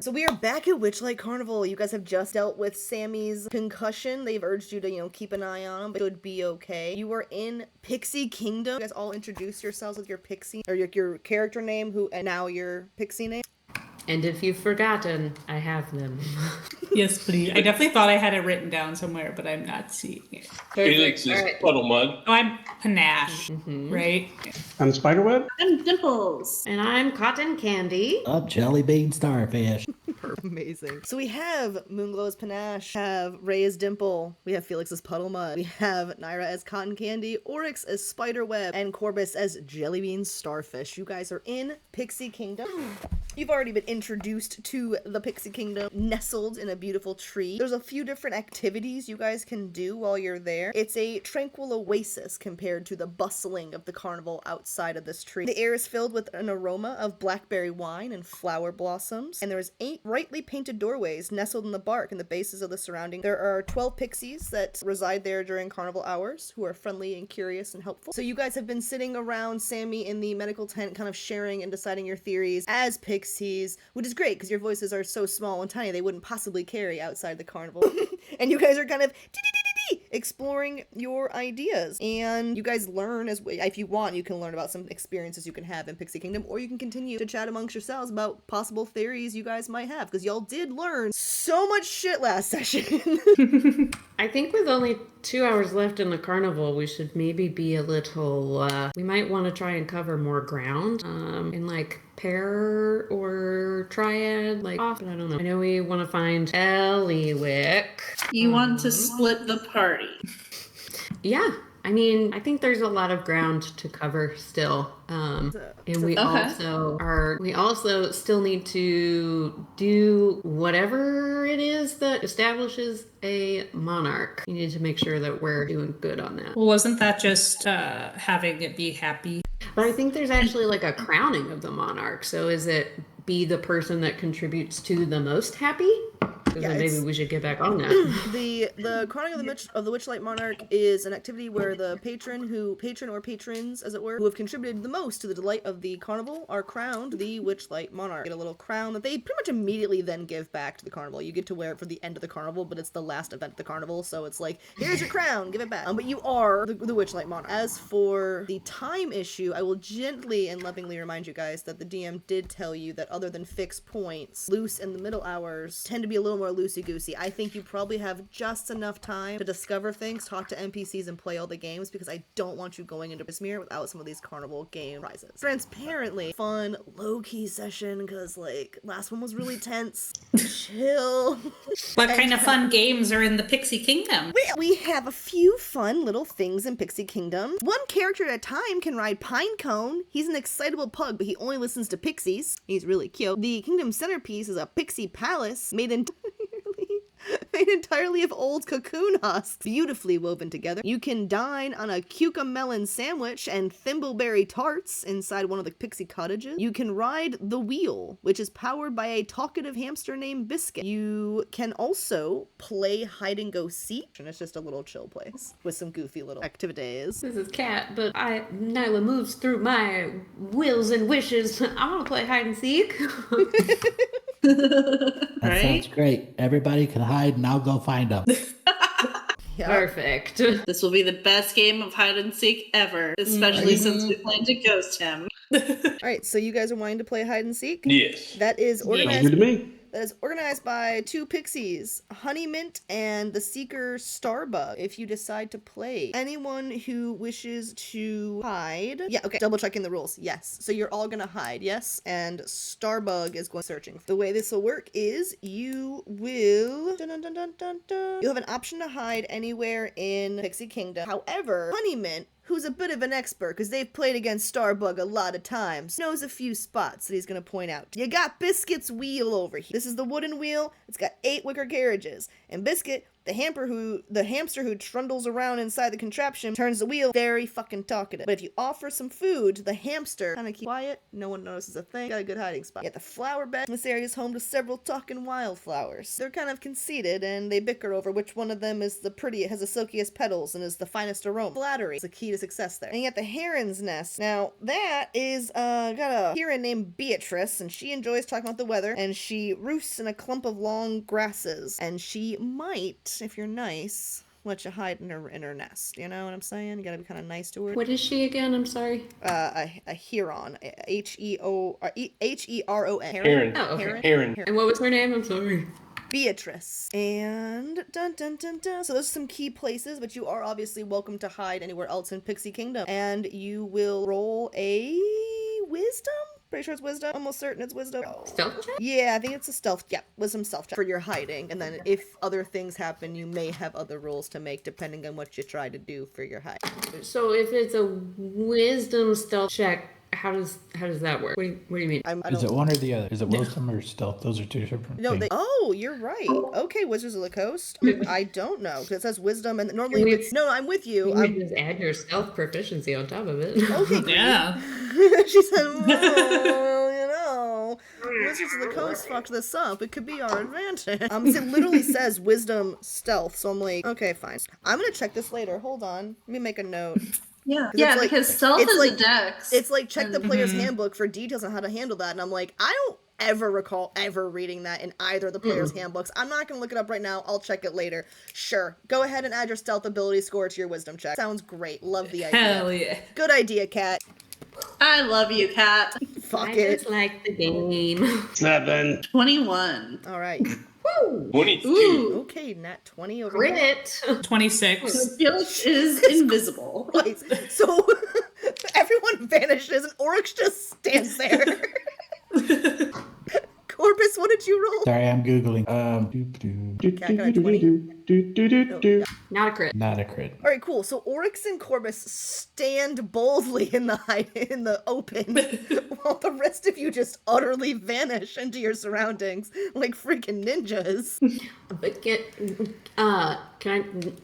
So we are back at Witchlight Carnival. You guys have just dealt with Sammy's concussion. They've urged you to, keep an eye on him, but it would be okay. You are in Pixie Kingdom. You guys all introduce yourselves with your Pixie, or your character name, and now your Pixie name. And if you've forgotten, I have them. Yes, please. I definitely thought I had it written down somewhere, but I'm not seeing it. Felix is Puddle Mud. Oh, I'm Panache, right? I'm Spiderweb. I'm Dimples. And I'm Cotton Candy. Up Jelly Bean Starfish. Amazing. So we have Moonglow's Panache, have Ray as Dimple, we have Felix as Puddle Mud, we have Naira as Cotton Candy, Oryx as Spiderweb, and Corbus as Jellybean Starfish. You guys are in Pixie Kingdom. You've already been introduced to the Pixie Kingdom, nestled in a beautiful tree. There's a few different activities you guys can do while you're there. It's a tranquil oasis compared to the bustling of the carnival outside of this tree. The air is filled with an aroma of blackberry wine and flower blossoms, and there's 8 brightly painted doorways nestled in the bark and the bases of the surrounding. There are 12 pixies that reside there during carnival hours who are friendly and curious and helpful. So you guys have been sitting around Sammy in the medical tent, kind of sharing and deciding your theories as pixies, which is great because your voices are so small and tiny they wouldn't possibly carry outside the carnival. And you guys are kind of exploring your ideas, and you guys learn if you want, you can learn about some experiences you can have in Pixie Kingdom, or you can continue to chat amongst yourselves about possible theories you guys might have, because y'all did learn so much shit last session. I think with only 2 hours left in the carnival, we should maybe be a little, we might want to try and cover more ground, in like pair or triad, like off, but I don't know. I know we want to find Ellywick. You want to split the party. Yeah. I mean, I think there's a lot of ground to cover still. And we also still need to do whatever it is that establishes a monarch. We need to make sure that we're doing good on that. Well, wasn't that just having it be happy? But I think there's actually like a crowning of the monarch. So is it be the person that contributes to the most happy? Yeah, maybe we should get back on that. The crowning of the Witchlight Monarch is an activity where the patron or patrons, as it were, who have contributed the most to the delight of the carnival are crowned the Witchlight Monarch. Get a little crown that they pretty much immediately then give back to the carnival. You get to wear it for the end of the carnival, but it's the last event of the carnival, so it's like, here's your crown, give it back. But you are the Witchlight Monarch. As for the time issue, I will gently and lovingly remind you guys that the DM did tell you that other than fixed points, loose in the middle hours tend to be a little more loosey-goosey. I think you probably have just enough time to discover things, talk to NPCs, and play all the games, because I don't want you going into Bismere without some of these carnival game prizes. Transparently, fun, low-key session, because, last one was really tense. Chill. What kind of fun games are in the Pixie Kingdom? We have a few fun little things in Pixie Kingdom. One character at a time can ride Pinecone. He's an excitable pug, but he only listens to pixies. He's really cute. The kingdom centerpiece is a pixie palace made entirely of old cocoon husks, beautifully woven together. You can dine on a cucamelon sandwich and thimbleberry tarts inside one of the pixie cottages. You can ride the wheel, which is powered by a talkative hamster named Biscuit. You can also play hide and go seek, and it's just a little chill place with some goofy little activities. This is Kat, but Nyla moves through my wills and wishes. I want to play hide and seek. That sounds great. Everybody can hide and I'll go find them. Yeah. Perfect. This will be the best game of hide and seek ever, especially since we plan to ghost him. Alright, so you guys are wanting to play hide and seek? Yes. That is organized. Sounds good to me. That is organized by 2 pixies, Honeymint and the Seeker Starbug. If you decide to play, anyone who wishes to hide, double checking the rules. Yes, so you're all gonna hide, yes, and Starbug is going searching. The way this will work is you will you'll have an option to hide anywhere in Pixie Kingdom. However, Honeymint, who's a bit of an expert because they've played against Starbug a lot of times, knows a few spots that he's going to point out. You got Biscuit's wheel over here. This is the wooden wheel. It's got 8 wicker carriages. And Biscuit The hamster who trundles around inside the contraption turns the wheel, very fucking talkative. But if you offer some food to the hamster, kind of keep quiet, no one notices a thing, got a good hiding spot. Yet the flower bed, this area is home to several talking wildflowers. They're kind of conceited, and they bicker over which one of them is the prettiest, has the silkiest petals, and is the finest aroma. Flattery is the key to success there. And you got the heron's nest. Now, that is, got a heron named Beatrice, and she enjoys talking about the weather, and she roosts in a clump of long grasses, and she might, if you're nice, let you hide in her nest. You know what I'm saying? You gotta be kind of nice to her. What is she again? I'm sorry. A heron. Heron. Heron. Oh, okay. Heron. And what was her name? I'm sorry. Beatrice. And dun dun dun dun. So those are some key places, but you are obviously welcome to hide anywhere else in Pixie Kingdom. And you will roll a wisdom? Pretty sure it's wisdom. Almost certain it's wisdom. Stealth check? Yeah, I think it's a stealth. Yeah, wisdom stealth check for your hiding. And then if other things happen, you may have other rolls to make depending on what you try to do for your hide. So if it's a wisdom stealth check, how does that work? What do you mean? Is it one or the other? Is it wisdom or stealth? Those are two different things. Oh, you're right. Okay, Wizards of the Coast. I don't know, because it says wisdom, and normally it's... No, I'm with you. You just add your stealth proficiency on top of it. Okay, great. Yeah. She said, well, you know, Wizards of the Coast fucked this up. It could be our advantage. It literally says wisdom stealth, so I'm like, okay, fine. I'm gonna check this later. Hold on. Let me make a note. Yeah, Like, because stealth is like, a dex. It's like check the player's handbook for details on how to handle that, and I'm like, I don't ever recall ever reading that in either of the player's handbooks. I'm not gonna look it up right now. I'll check it later. Sure, go ahead and add your stealth ability score to your wisdom check. Sounds great. Love the idea. Hell yeah. Good idea, Kat. I love you, Kat. Fuck I it. just like the game. 21. All right. 22. Okay, nat 20 over here. Crit. 26. Felix is invisible. Right. So everyone vanishes and Oryx just stands there. Corpus, what did you roll? Sorry, I'm Googling. Cat got a 20? Not a crit. Not a crit. All right, cool. So Oryx and Corvus stand boldly in the open, while the rest of you just utterly vanish into your surroundings like freaking ninjas. But can I,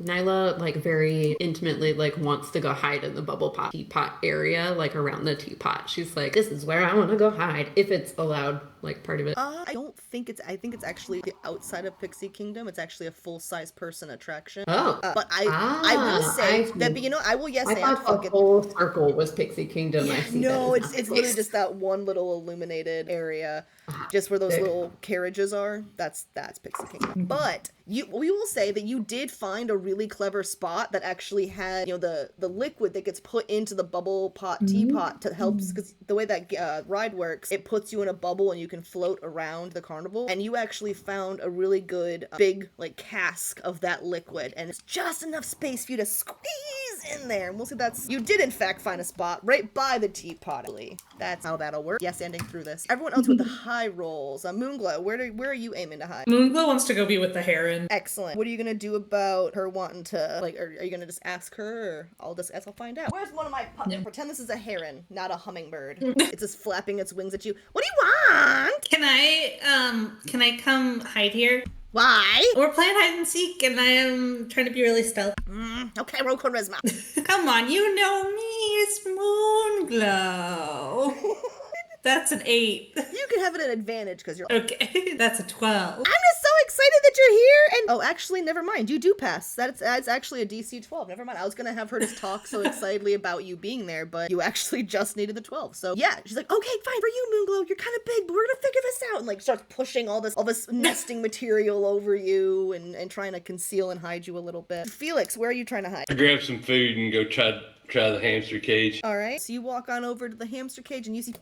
Nyla, like, very intimately, like, wants to go hide in the teapot area, like, around the teapot. She's like, this is where I want to go hide, if it's allowed, like, part of it. I don't think I think it's actually the outside of Pixie Kingdom. It's actually a full-size person attraction. Oh. But I will say that, but you know, I will I thought the whole circle was Pixie Kingdom. Yeah, I see no, that it's literally just that one little illuminated area, just where those little carriages are. That's Pixie Kingdom. But we will say that you did find a really clever spot that actually had, you know, the liquid that gets put into the bubble pot teapot to help, because the way that ride works, it puts you in a bubble and you can float around the carnival. And you actually found a really good big like cask of that liquid, and it's just enough space for you to squeeze in there. And we'll see you did in fact find a spot right by the teapot. That's how that'll work. Yes, ending through this. Everyone else with the high rolls. Moonglow, where are you aiming to hide? Moonglow wants to go be with the heron. Excellent. What are you gonna do about her wanting to, like, are you gonna just ask her, or I'll find out. Where's one of my pups? Pretend this is a heron, not a hummingbird. It's just flapping its wings at you. What do you want? Can I come hide here? Why? We're playing hide and seek, and I am trying to be really stealthy. Okay, roll charisma. Come on, you know me, it's Moonglow. That's an 8. You can have it an advantage because you're... Okay, that's a 12. I'm just so excited that you're here, and... Oh, actually, never mind. You do pass. That's actually a DC 12. Never mind. I was gonna have her just talk so excitedly about you being there, but you actually just needed the 12. So, yeah. She's like, okay, fine, for you, Moonglow. You're kind of big, but we're gonna figure this out. And, like, starts pushing all this nesting material over you and trying to conceal and hide you a little bit. Felix, where are you trying to hide? I grab some food and go try the hamster cage. All right. So you walk on over to the hamster cage and you see...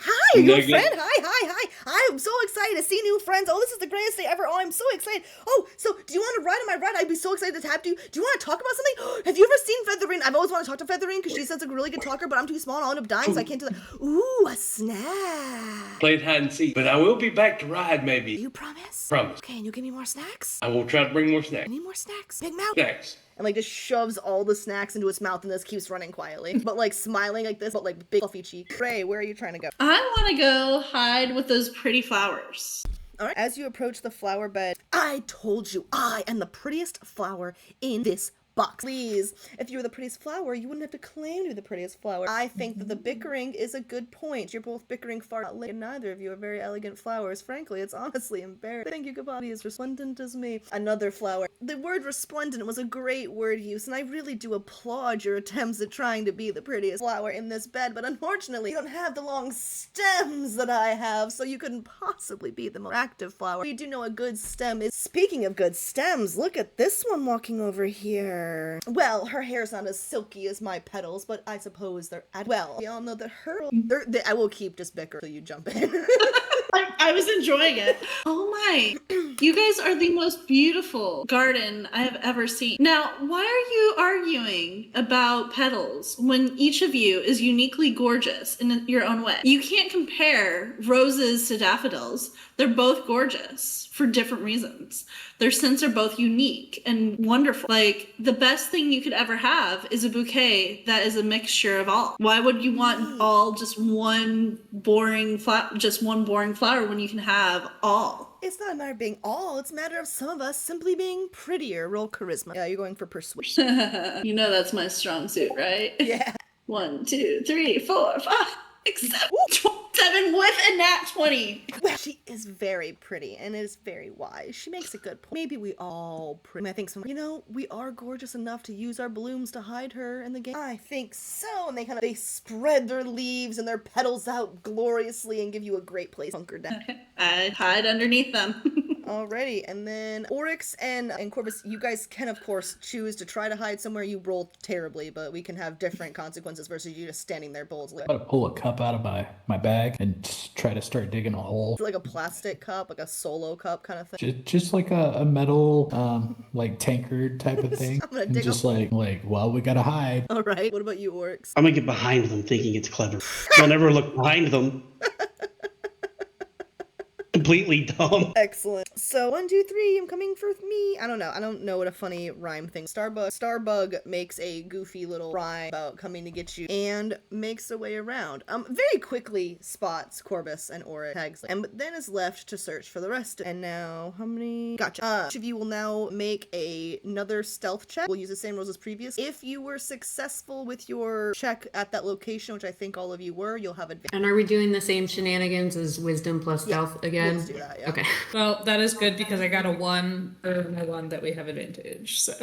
Hi, are you a friend? Hi. I'm so excited to see new friends. Oh, this is the greatest day ever. Oh, I'm so excited. Oh, so do you want to ride on my ride? I'd be so excited to tap you. Do you want to talk about something? Have you ever seen Featherine? I've always wanted to talk to Featherine because she says a really good talker, but I'm too small and I'll end up dying, so I can't do that. Ooh, a snack. Played hide and seek, but I will be back to ride maybe. You promise? Promise. Okay, and you'll give me more snacks? I will try to bring more snacks. I need more snacks. Big mouth. Snacks. And like just shoves all the snacks into its mouth and just keeps running quietly. But like smiling like this, but like big fluffy cheek. Ray, where are you trying to go? I want to go hide with those pretty flowers. All right. As you approach the flower bed, I told you I am the prettiest flower in this box. Please, if you were the prettiest flower, you wouldn't have to claim to be the prettiest flower. I think that the bickering is a good point. You're both bickering far out late, and neither of you are very elegant flowers. Frankly, it's honestly embarrassing. I think you could be as resplendent as me. Another flower. The word resplendent was a great word use, and I really do applaud your attempts at trying to be the prettiest flower in this bed, but unfortunately, you don't have the long stems that I have, so you couldn't possibly be the more active flower. You do know a good stem is... Speaking of good stems, look at this one walking over here. Well, her hair's not as silky as my petals, but I suppose they're... Well, we all know that I will keep just bicker till you jump in. I was enjoying it. Oh my. You guys are the most beautiful garden I have ever seen. Now, why are you arguing about petals when each of you is uniquely gorgeous in your own way? You can't compare roses to daffodils. They're both gorgeous for different reasons. Their scents are both unique and wonderful. Like, the best thing you could ever have is a bouquet that is a mixture of all. Why would you want all just one boring flower when you can have all? It's not a matter of being all, it's a matter of some of us simply being prettier. Roll charisma. Yeah, you're going for persuasion. You know that's my strong suit, right? Yeah. 1, 2, 3, 4, 5, 6, 7 with a nat 20. Well, she is very pretty and is very wise. She makes a good point. Maybe we all pretty. I think we are gorgeous enough to use our blooms to hide her in the game. I think so. And they spread their leaves and their petals out gloriously and give you a great place to hunker down. I hide underneath them. Alrighty, and then Oryx and Corvus, you guys can of course choose to try to hide somewhere. You roll terribly, but we can have different consequences versus you just standing there boldly. I'm gonna pull a cup out of my bag and just try to start digging a hole. Like a plastic cup, like a solo cup kind of thing. Just like a metal, like tankard type of thing. I'm gonna And dig just a- like, well, we gotta hide. All right. What about you, Oryx? I'm gonna get behind them thinking it's clever. Don't ever look behind them. Completely dumb. Excellent. So 1, 2, 3. I'm coming for me. I don't know what a funny rhyme thing. Starbug makes a goofy little rhyme about coming to get you and makes their way around. Very quickly spots Corvus and Oryx tags, and then is left to search for the rest. And now, how many? Gotcha. Each of you will now make another stealth check. We'll use the same rules as previous. If you were successful with your check at that location, which I think all of you were, you'll have advantage. And are we doing the same shenanigans as wisdom plus stealth again? Let's do that, yeah. Okay. Well, that is good because I got a 1 for my one that we have advantage. So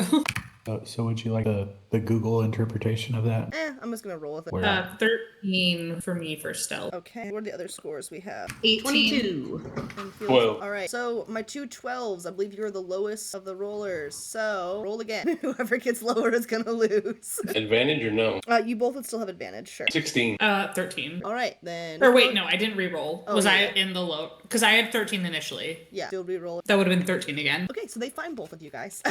So would you like the Google interpretation of that? I'm just gonna roll with it. Where- 13 for me for stealth. Okay, what are the other scores we have? 18. 22. And Felix- 12. All right, so my 2 12s, I believe you're the lowest of the rollers. So roll again. Whoever gets lower is gonna lose. Advantage or no? You both would still have advantage, sure. 16. 13. All right, then. Or wait, no, I didn't re-roll. Oh, Was I yeah. in the low? Because I had 13 initially. Yeah, still re-roll. That would have been 13 again. Okay, so they find both of you guys.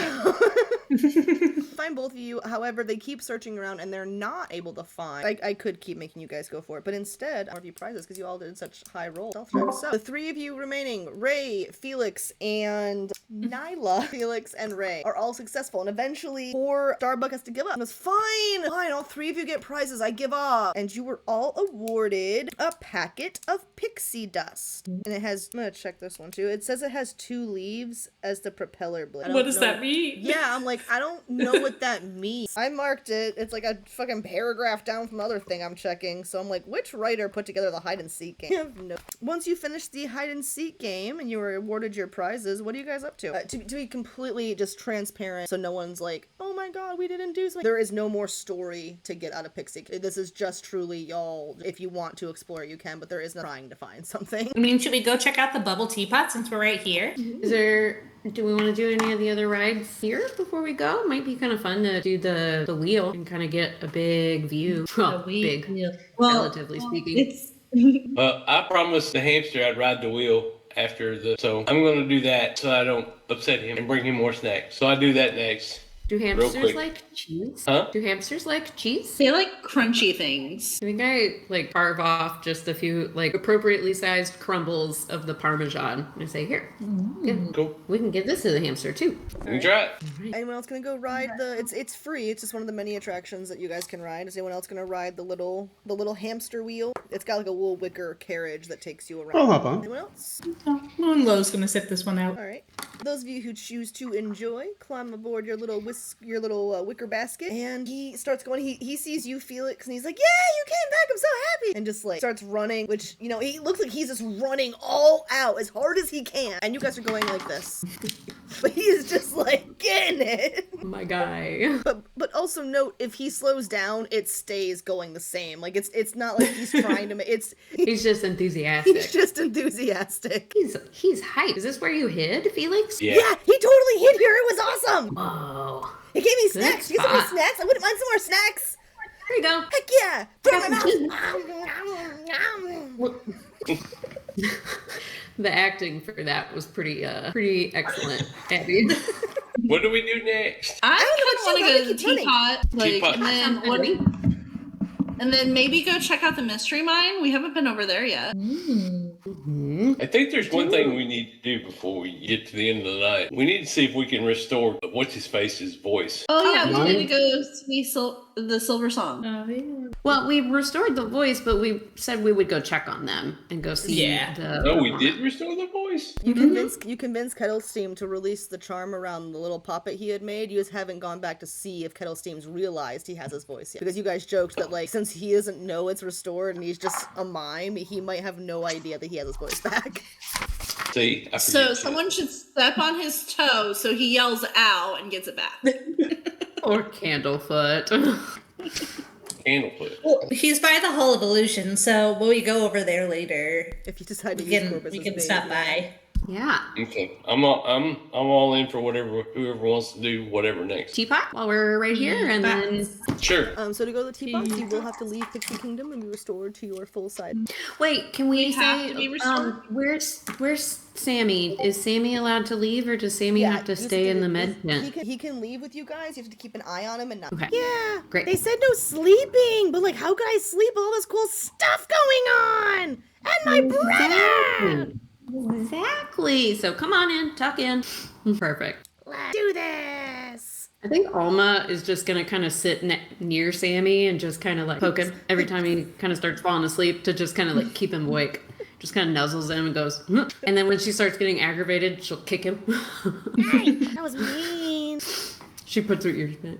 Find both of you. However, they keep searching around and they're not able to find. I could keep making you guys go for it, but instead, I'll give you prizes because you all did such high roll stealth checks. So the 3 of you remaining, Ray, Felix, and Nyla, Felix and Ray, are all successful. And eventually, poor Starbuck has to give up. It was fine. All 3 of you get prizes. I give up. And you were all awarded a packet of pixie dust. And it has, I'm gonna check this one too. It says it has 2 leaves as the propeller blade. What does that mean? Yeah, I'm like, I don't know what that means. I marked it. It's like a fucking paragraph down from the other thing I'm checking. So I'm like, which writer put together the hide and seek game? I have no. Once you finish the hide and seek game and you were awarded your prizes, what are you guys up to? To be completely just transparent, so no one's like, oh my god, we didn't do something. There is no more story to get out of Pixie. This is just truly y'all. If you want to explore, you can, but there is no trying to find something. I mean, should we go check out the bubble teapot since we're right here? Do we want to do any of the other rides here before we go? Might be kind of fun to do the wheel and kind of get a big view. Well, big, relatively speaking. I promised the hamster I'd ride the wheel after so I'm going to do that so I don't upset him and bring him more snacks. So I do that next. Do hamsters quick. like cheese? Huh? Do hamsters like cheese? They like crunchy things. I think I like carve off just a few like appropriately sized crumbles of the Parmesan and I say, here, Cool. we can give this to the hamster too. You can try it. Anyone else gonna go ride the? It's free. It's just one of the many attractions that you guys can ride. Is anyone else gonna ride the little hamster wheel? It's got like a little wicker carriage that takes you around. I'll hop on. Anyone else? Moonglow's gonna sit this one out. All right. Those of you who choose to enjoy, climb aboard your little wicker basket, and he starts going. He sees you, Felix, and he's like, "Yeah, you came back! I'm so happy!" And just like starts running, which he looks like he's just running all out as hard as he can, and you guys are going like this, but he is just like getting it. My guy. But also note, if he slows down, it stays going the same. Like it's not like he's trying to make He's just enthusiastic. he's just enthusiastic. He's hyped. Is this where you hid, Felix? Yeah. Yeah, he totally hid here. It was awesome. Whoa. He gave me Good snacks. You get some more spot. snacks? I wouldn't mind some more snacks. There you go. Heck yeah. Throw in my mouth. The acting for that was pretty excellent, Abby. What do we do next? I don't know kind of what want to go to you got. the Keep Teapot, running. and then maybe go check out the mystery mine. We haven't been over there yet. I think there's one thing we need to do before we get to the end of the night. We need to see if we can restore what's-his-face's voice. Oh yeah, mine? we need to go see the Silver Song. Oh, yeah. Well, we restored the voice, but we said we would go check on them and go see. Yeah. No, we did restore the voice? You convinced Kettlesteam to release the charm around the little puppet he had made. You just haven't gone back to see if Kettlesteam's realized he has his voice yet. Because you guys joked that, like, since he doesn't know it's restored and he's just a mime, he might have no idea that he has his voice back. See? I So forget someone should step on his toe so he yells "ow" and gets it back. Or Candlefoot. Candlefoot. Well, he's by the Hall of Illusion, so when we go over there later, If you decide to we use can Corpus we as can bait. stop by. Yeah. Okay. I'm all in for whoever wants to do whatever next. Teapot while we're right here, and then Sure. So to go to the Teapot, you will have to leave Pixie Kingdom and be restored to your full size. wait. Can we have say to be restored? where's Sammy? Is Sammy allowed to leave, or does Sammy have to just stay in do the it. med tent? He can leave with you guys. You have to keep an eye on him and not. Okay. Yeah. Great. They said no sleeping, but like, how could I sleep with all this cool stuff going on? And my brother. Exactly. So come on in, tuck in. Perfect. Let's do this. I think Alma is just gonna kind of sit near Sammy and just kind of like poke him every time he kind of starts falling asleep to just kind of like keep him awake. Just kind of nuzzles him and goes, "Hmm." And then when she starts getting aggravated, she'll kick him. Hey, that was mean. She puts her ears back.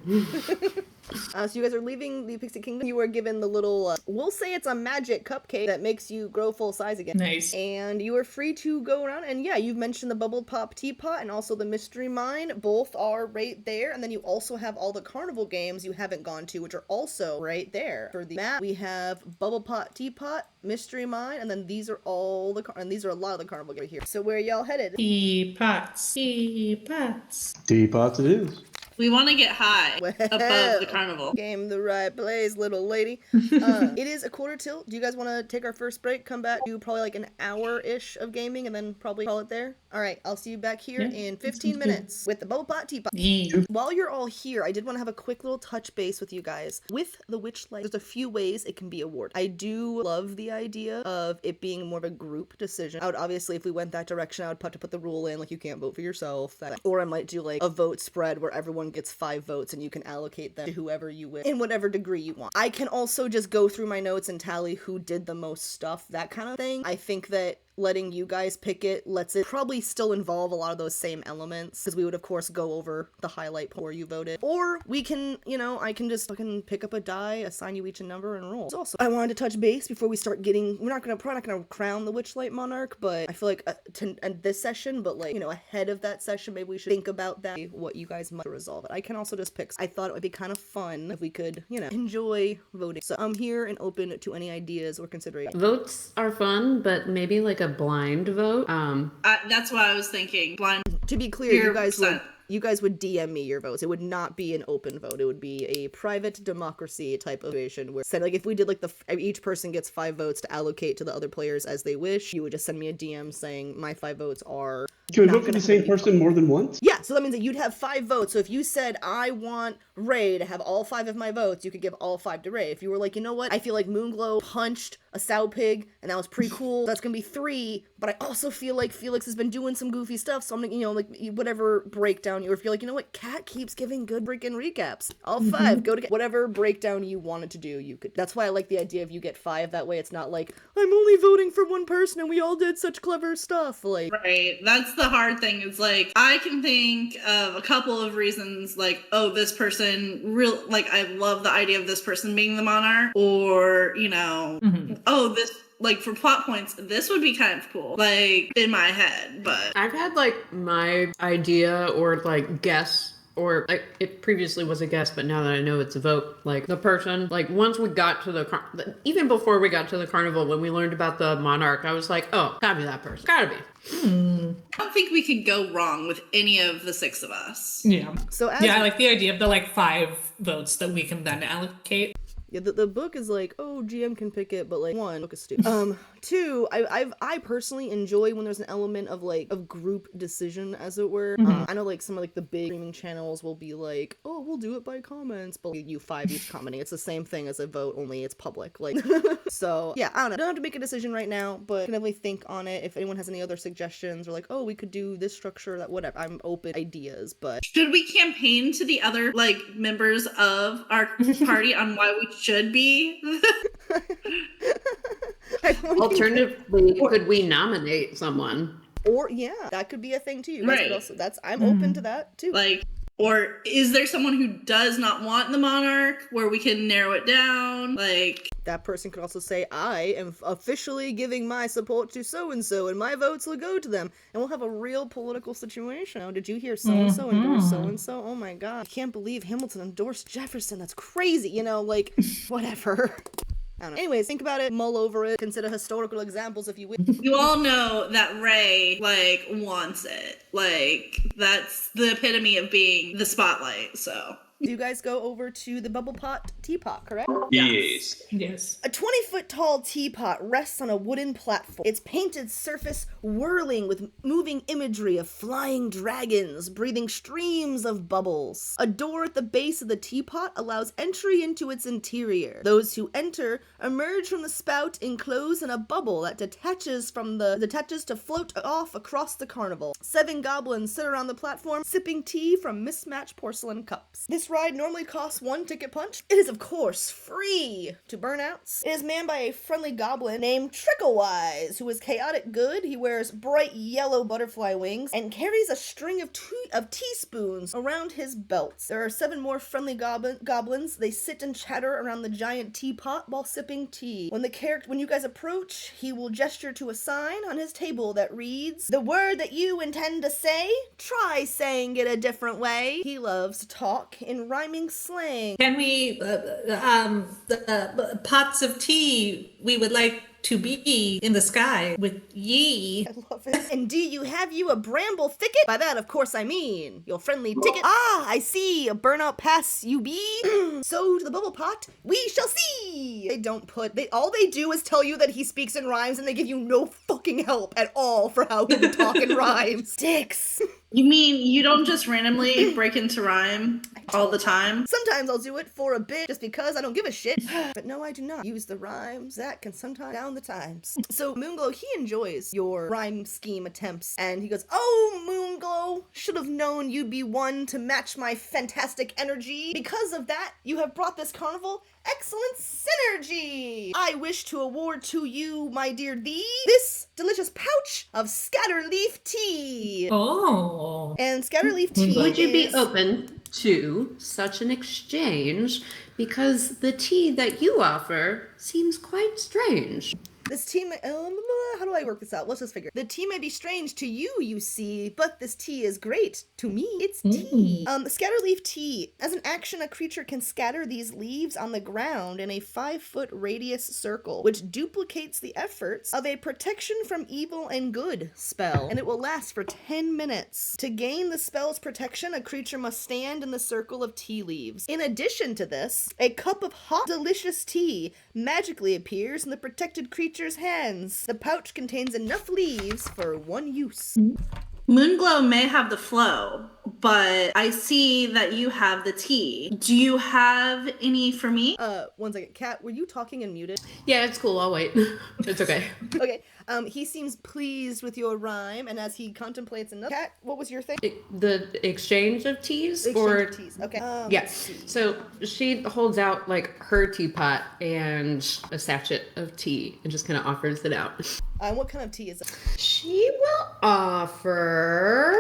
So you guys are leaving the Pixie Kingdom. You are given the little, we'll say it's a magic cupcake that makes you grow full size again. Nice. And you are free to go around. And yeah, you've mentioned the Bubble Pop Teapot and also the Mystery Mine. Both are right there. And then you also have all the carnival games you haven't gone to, which are also right there. For the map, we have Bubble Pop Teapot, Mystery Mine, and then these are all the, and these are a lot of the carnival games here. So where are y'all headed? Teapots. Teapots. Teapot it is. We want to get high Well. above the carnival. Game the right place, little lady. It is a quarter till. Do you guys want to take our first break, come back, do probably like an hour-ish of gaming, and then probably call it there? All right, I'll see you back here in 15 minutes with the Bubble Pot Teapot. Yeah. While you're all here, I did want to have a quick little touch base with you guys. With the Witchlight, there's a few ways it can be awarded. I do love the idea of it being more of a group decision. I would obviously, if we went that direction, I would have to put the rule in, like you can't vote for yourself. Or I might do like a vote spread where everyone gets 5 votes and you can allocate them to whoever you wish in whatever degree you want. I can also just go through my notes and tally who did the most stuff, that kind of thing. I think that letting you guys pick it lets it probably still involve a lot of those same elements, because we would of course go over the highlight where you voted. Or we can, I can just fucking pick up a die, assign you each a number, and roll. Also, I wanted to touch base before we start getting, we're probably not gonna crown the Witchlight Monarch, but I feel like this session, but like, ahead of that session, maybe we should think about that, what you guys might resolve it. I can also just pick. I thought it would be kind of fun if we could, enjoy voting. So I'm here and open to any ideas or considerations. Votes are fun, but maybe like a blind vote. That's what I was thinking. Blind. To be clear, you 100%. guys would DM me your votes. It would not be an open vote. It would be a private democracy type of situation where, like, if we did like each person gets 5 votes to allocate to the other players as they wish, you would just send me a DM saying my 5 votes are Can we not vote for gonna the have same any person more than once? Yeah, so that means that you'd have 5 votes. So if you said, I want Ray to have all 5 of my votes, you could give all 5 to Ray. If you were like, you know what, I feel like Moonglow punched a sow pig, and that was pretty cool, that's gonna be 3, but I also feel like Felix has been doing some goofy stuff, so I'm gonna, like, whatever breakdown, or if you're like, you know what, Kat keeps giving good freaking recaps. All 5, go to whatever breakdown you wanted to do, you could. That's why I like the idea of you get 5, that way it's not like, I'm only voting for one person and we all did such clever stuff, like. Right. That's the hard thing. It's like, I can think of a couple of reasons, like, oh, this person like, I love the idea of this person being the monarch, or, oh, this, like, for plot points, this would be kind of cool, like, in my head, but. I've had, like, my idea or, like, guess, or it previously was a guess, but now that I know it's a vote, like, the person, like, once we got to even before we got to the carnival, when we learned about the monarch, I was like, oh, gotta be that person. Gotta be. I don't think we could go wrong with any of the 6 of us. Yeah. So I like the idea of the 5 votes that we can then allocate. Yeah, the book is like, oh, GM can pick it, but like, 1, book is stupid. 2, I personally enjoy when there's an element of like of group decision, as it were. I know like some of like the big streaming channels will be like, oh, we'll do it by comments, but you 5 each commenting. It's the same thing as a vote, only it's public. Like, so yeah, I don't know. Don't have to make a decision right now, but can definitely think on it. If anyone has any other suggestions or like, oh, we could do this structure, that whatever. I'm open to ideas, but should we campaign to the other like members of our party on why we should be? Alternatively, could we nominate someone? Or yeah, that could be a thing too. You guys could also, I'm open to that too. Like, or is there someone who does not want the monarch where we can narrow it down? Like, that person could also say, I am officially giving my support to so-and-so, and my votes will go to them. And we'll have a real political situation. Oh, did you hear so-and-so endorse so-and-so? Oh my god. I can't believe Hamilton endorsed Jefferson. That's crazy. Like, whatever. I don't know. Anyways, think about it, mull over it, consider historical examples if you will. You all know that Ray, like, wants it. Like, that's the epitome of being the spotlight, so. You guys go over to the bubble pot teapot, correct? Yes. A 20-foot tall teapot rests on a wooden platform, its painted surface whirling with moving imagery of flying dragons, breathing streams of bubbles. A door at the base of the teapot allows entry into its interior. Those who enter emerge from the spout enclosed in a bubble that detaches to float off across the carnival. 7 goblins sit around the platform, sipping tea from mismatched porcelain cups. This ride normally costs 1 ticket punch. It is, of course, free to burnouts. It is manned by a friendly goblin named Tricklewise, who is chaotic good. He wears bright yellow butterfly wings and carries a string of teaspoons around his belt. There are 7 more friendly goblins. They sit and chatter around the giant teapot while sipping tea. When you guys approach, he will gesture to a sign on his table that reads, "The word that you intend to say, try saying it a different way." He loves to talk in rhyming slang. Can we, pots of tea, we would like to be in the sky with ye. I love it. And do you have you a bramble thicket? By that, of course, I mean your friendly ticket. Ah, I see. A burnout pass you be. So to the bubble pot, we shall see. All they do is tell you that he speaks in rhymes, and they give you no fucking help at all for how he would talk in rhymes. Dicks. You mean you don't just randomly break into rhyme all the time? Sometimes I'll do it for a bit just because I don't give a shit. But no, I do not use the rhymes. That can sometimes down the times. So Moonglow, he enjoys your rhyme scheme attempts, and he goes, "Oh, Moonglow, should have known you'd be one to match my fantastic energy. Because of that, you have brought this carnival excellent synergy. I wish to award to you, my dear thee, this delicious pouch of scatterleaf tea." Oh. And scatterleaf tea Would you be open to such an exchange? Because the tea that you offer seems quite strange. This tea may, how do I work this out? Let's just figure. The tea may be strange to you, you see, but this tea is great. To me, it's tea. Scatterleaf tea. As an action, a creature can scatter these leaves on the ground in a 5-foot radius circle, which duplicates the efforts of a protection from evil and good spell, and it will last for 10 minutes. To gain the spell's protection, a creature must stand in the circle of tea leaves. In addition to this, a cup of hot, delicious tea magically appears in the protected creature's hands. The pouch contains enough leaves for 1 use. Moonglow may have the flow, but I see that you have the tea. Do you have any for me? 1 second. Kat, were you talking and muted? Yeah, it's cool. I'll wait. It's okay. Okay. He seems pleased with your rhyme, and as he contemplates another. Kat, what was your thing? The exchange of teas? Exchange of teas. Okay. Yes. So she holds out like her teapot and a sachet of tea and just kind of offers it out. What kind of tea is it? She will offer.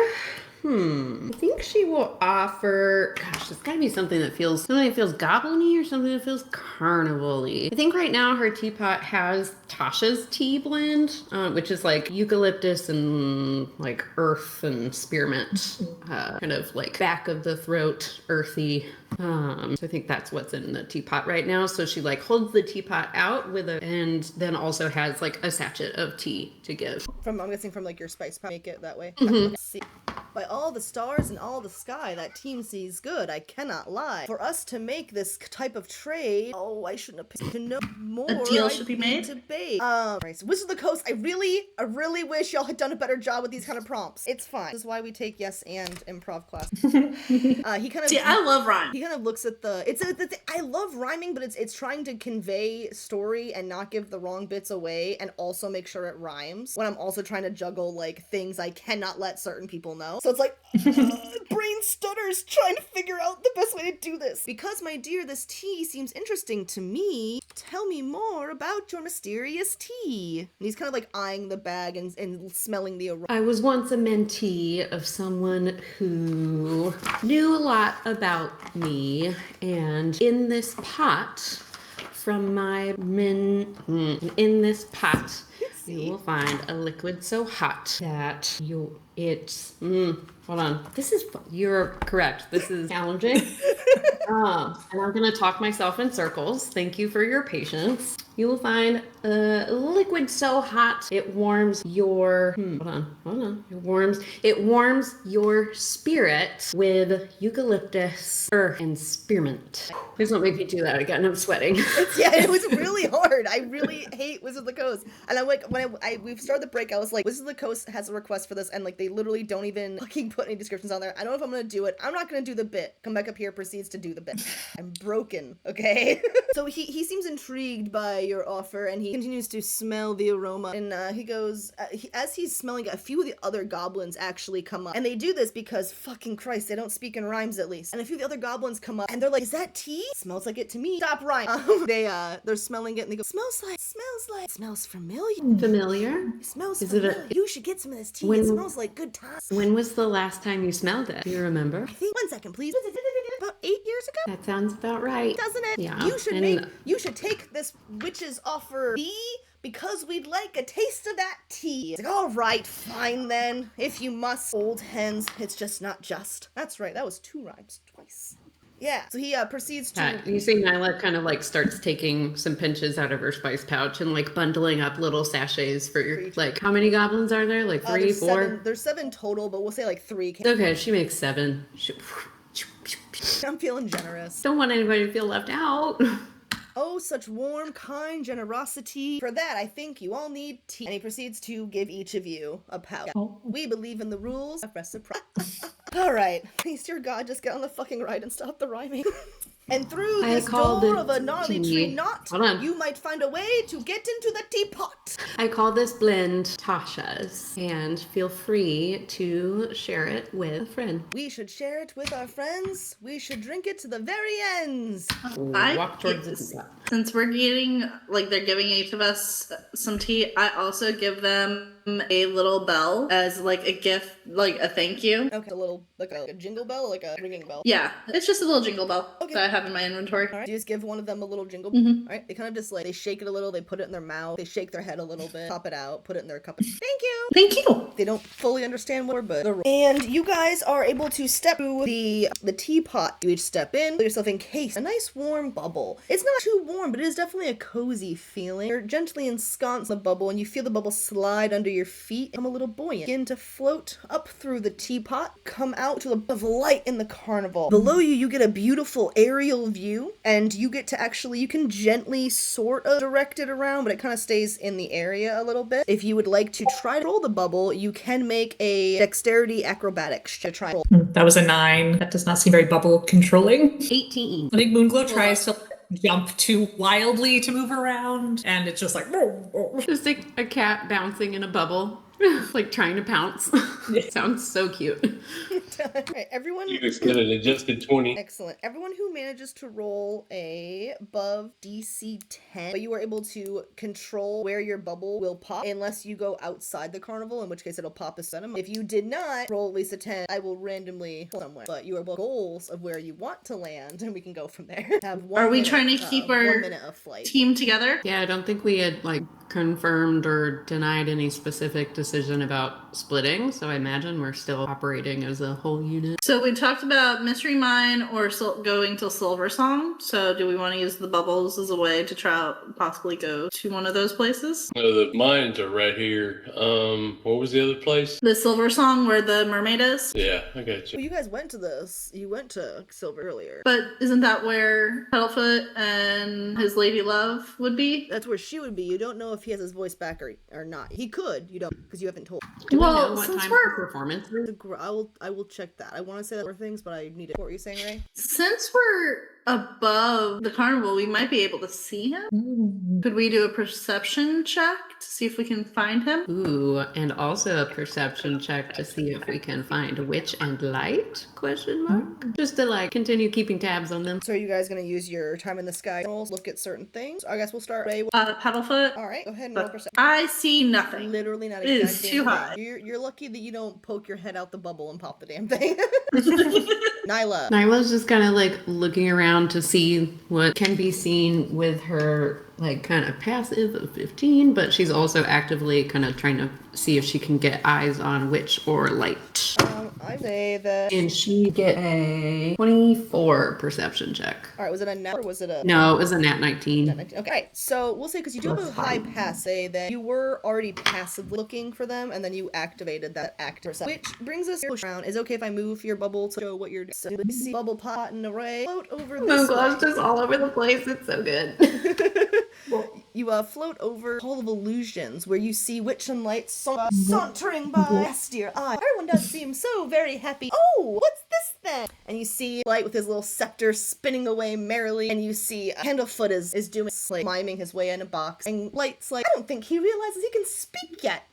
I think she will offer. Gosh, it's gotta be something that feels goblin-y or something that feels carnival-y. I think right now her teapot has Tasha's tea blend, which is like eucalyptus and like earth and spearmint, kind of like back of the throat, earthy. So I think that's what's in the teapot right now. So she like holds the teapot out and then also has like a sachet of tea to give. I'm guessing from like your spice pack, make it that way. Okay. See. By all the stars and all the sky, that team sees good, I cannot lie. For us to make this type of trade, I shouldn't have picked to know more. A deal should be made? Debate. Right, so Wizard of the Coast, I really wish y'all had done a better job with these kind of prompts. It's fine. This is why we take yes and improv class. He kind of See, I love rhyme. He kind of looks at I love rhyming, but it's trying to convey story and not give the wrong bits away and also make sure it rhymes when I'm also trying to juggle like things I cannot let certain people know. So it's like brain stutters trying to figure out the best way to do this. Because, my dear, this tea seems interesting to me. Tell me more about your mysterious tea. And he's kind of like eyeing the bag and smelling the aroma. I was once a mentee of someone who knew a lot about me, and in this pot from my in this pot you will find a liquid so hot that hold on. You're correct. This is challenging. And I'm going to talk myself in circles. Thank you for your patience. You will find a liquid so hot it warms your hold on. It warms your spirit with eucalyptus, earth, and spearmint. Please don't make me do that again. I'm sweating. It was really hard. I really hate Wizard of the Coast. And I'm like, when we started the break, I was like, Wizard of the Coast has a request for this, and like they literally don't even fucking put any descriptions on there. I don't know if I'm gonna do it. I'm not gonna do the bit. Come back up here, proceeds to do the bit. I'm broken, okay? So he seems intrigued by your offer, and he continues to smell the aroma. And he goes, as he's smelling it, a few of the other goblins actually come up. And they do this because, fucking Christ, they don't speak in rhymes at least. And a few of the other goblins come up, and they're like, is that tea? Smells like it to me. Stop rhyme. They're smelling it, and they go, smells familiar. Familiar? It smells familiar. You should get some of this tea. It smells like good times. When was the last time you smelled it? Do you remember? I think 1 second, please. About 8 years ago. That sounds about right. Doesn't it? Yeah. You should take this witch's offer because we'd like a taste of that tea. It's like, all right, fine then. If you must. Old hens, it's just not just. That's right. That was 2 rhymes twice. Yeah, so he proceeds to... You see Nyla kind of like starts taking some pinches out of her spice pouch and like bundling up little sachets for your, like, how many goblins are there? Like 3, 4? There's 7 total, but we'll say like 3. Okay, she makes 7. I'm feeling generous. Don't want anybody to feel left out. Oh, such warm, kind generosity. For that, I think you all need tea. And he proceeds to give each of you a pouch. Oh. We believe in the rules of reciprocity. All right. Please, dear God, just get on the fucking ride and stop the rhyming. And through this door of a gnarly tree knot, you might find a way to get into the teapot. I call this blend Tasha's, and feel free to share it with a friend. We should share it with our friends. We should drink it to the very ends. Walk towards this. Since we're getting, like, they're giving each of us some tea, I also give them a little bell as, like, a gift, like, a thank you. Okay, a little, like a jingle bell, like a ringing bell. Yeah, it's just a little jingle bell that I have in my inventory. All right, you just give one of them a little jingle bell. All right, they kind of just, like, they shake it a little, they put it in their mouth, they shake their head a little bit, pop it out, put it in their cup. Thank you! Thank you! They don't fully understand what we're, but... And you guys are able to step through the teapot. You each step in, put yourself encased. A nice warm bubble. It's not too warm, but it is definitely a cozy feeling. You're gently ensconced in the bubble, and you feel the bubble slide under your feet, become a little buoyant. Begin to float up through the teapot, come out to a bit of light in the carnival. Below you, you get a beautiful, airy aerial view, and you get to actually, you can gently sort of direct it around, but it kind of stays in the area a little bit. If you would like to try to roll the bubble, you can make a dexterity acrobatics to try and roll. That was a 9. That does not seem very bubble controlling. 18. I think Moonglow tries to jump too wildly to move around, and it's just like... Just like a cat bouncing in a bubble. Like trying to pounce. Sounds so cute. Alright, everyone. You just get an adjusted 20. Excellent. Everyone who manages to roll above DC 10, but you are able to control where your bubble will pop unless you go outside the carnival, in which case it'll pop a cinema. If you did not roll at least a 10, I will randomly pull somewhere. But you are both goals of where you want to land, and we can go from there. Are we trying to keep our 1 minute of flight team together? Yeah, I don't think we had confirmed or denied any specific decision about splitting, so I imagine we're still operating as a whole unit. So we talked about Mystery Mine or going to Silver Song. So do we want to use the bubbles as a way to try possibly go to one of those places? No, the mines are right here. What was the other place? The Silver Song where the mermaid is? Yeah, I got you. Well, you guys went to this. You went to Silver earlier. But isn't that where Petalfoot and his lady love would be? That's where she would be. You don't know if he has his voice back or not. He could. You don't, because you haven't told. Do we Well, know what since time we're- the performance is? I will check that. I want to say that more things, but I need it. What were you saying, Ray? Since we're above the carnival, we might be able to see him. Could we do a perception check to see if we can find him? Ooh, and also a perception check to see if we can find Witch and Light? Question mark. Just to continue keeping tabs on them. So are you guys going to use your time in the sky rolls, look at certain things? I guess we'll start Ray. Paddlefoot. All right, go ahead and roll perception. I see nothing. Literally not a It is goddamn too thing. high. You're lucky that you don't poke your head out the bubble and pop the damn thing. Nyla. Nyla's just kind of looking around to see what can be seen with her kind of passive of 15, but she's also actively kind of trying to see if she can get eyes on Witch or Light. I say that. And she get a 24 perception check. All right, was it a nat or was it a? No, it was a nat 19. Okay, all right. So we'll say because you do have a high pass, say that you were already passively looking for them, and then you activated that active perception. Which brings us around. Is it okay if I move your bubble to show what you're doing? So you see bubble pot and array float over this. Moonglow's just all over the place. It's so good. You float over Hall of Illusions, where you see Witch and Light sauntering by. Yes, dear eye. Everyone does seem so very happy. Oh, what's this then? And you see Light with his little scepter spinning away merrily, and you see Candlefoot is doing miming his way in a box, and Light's I don't think he realizes he can speak yet.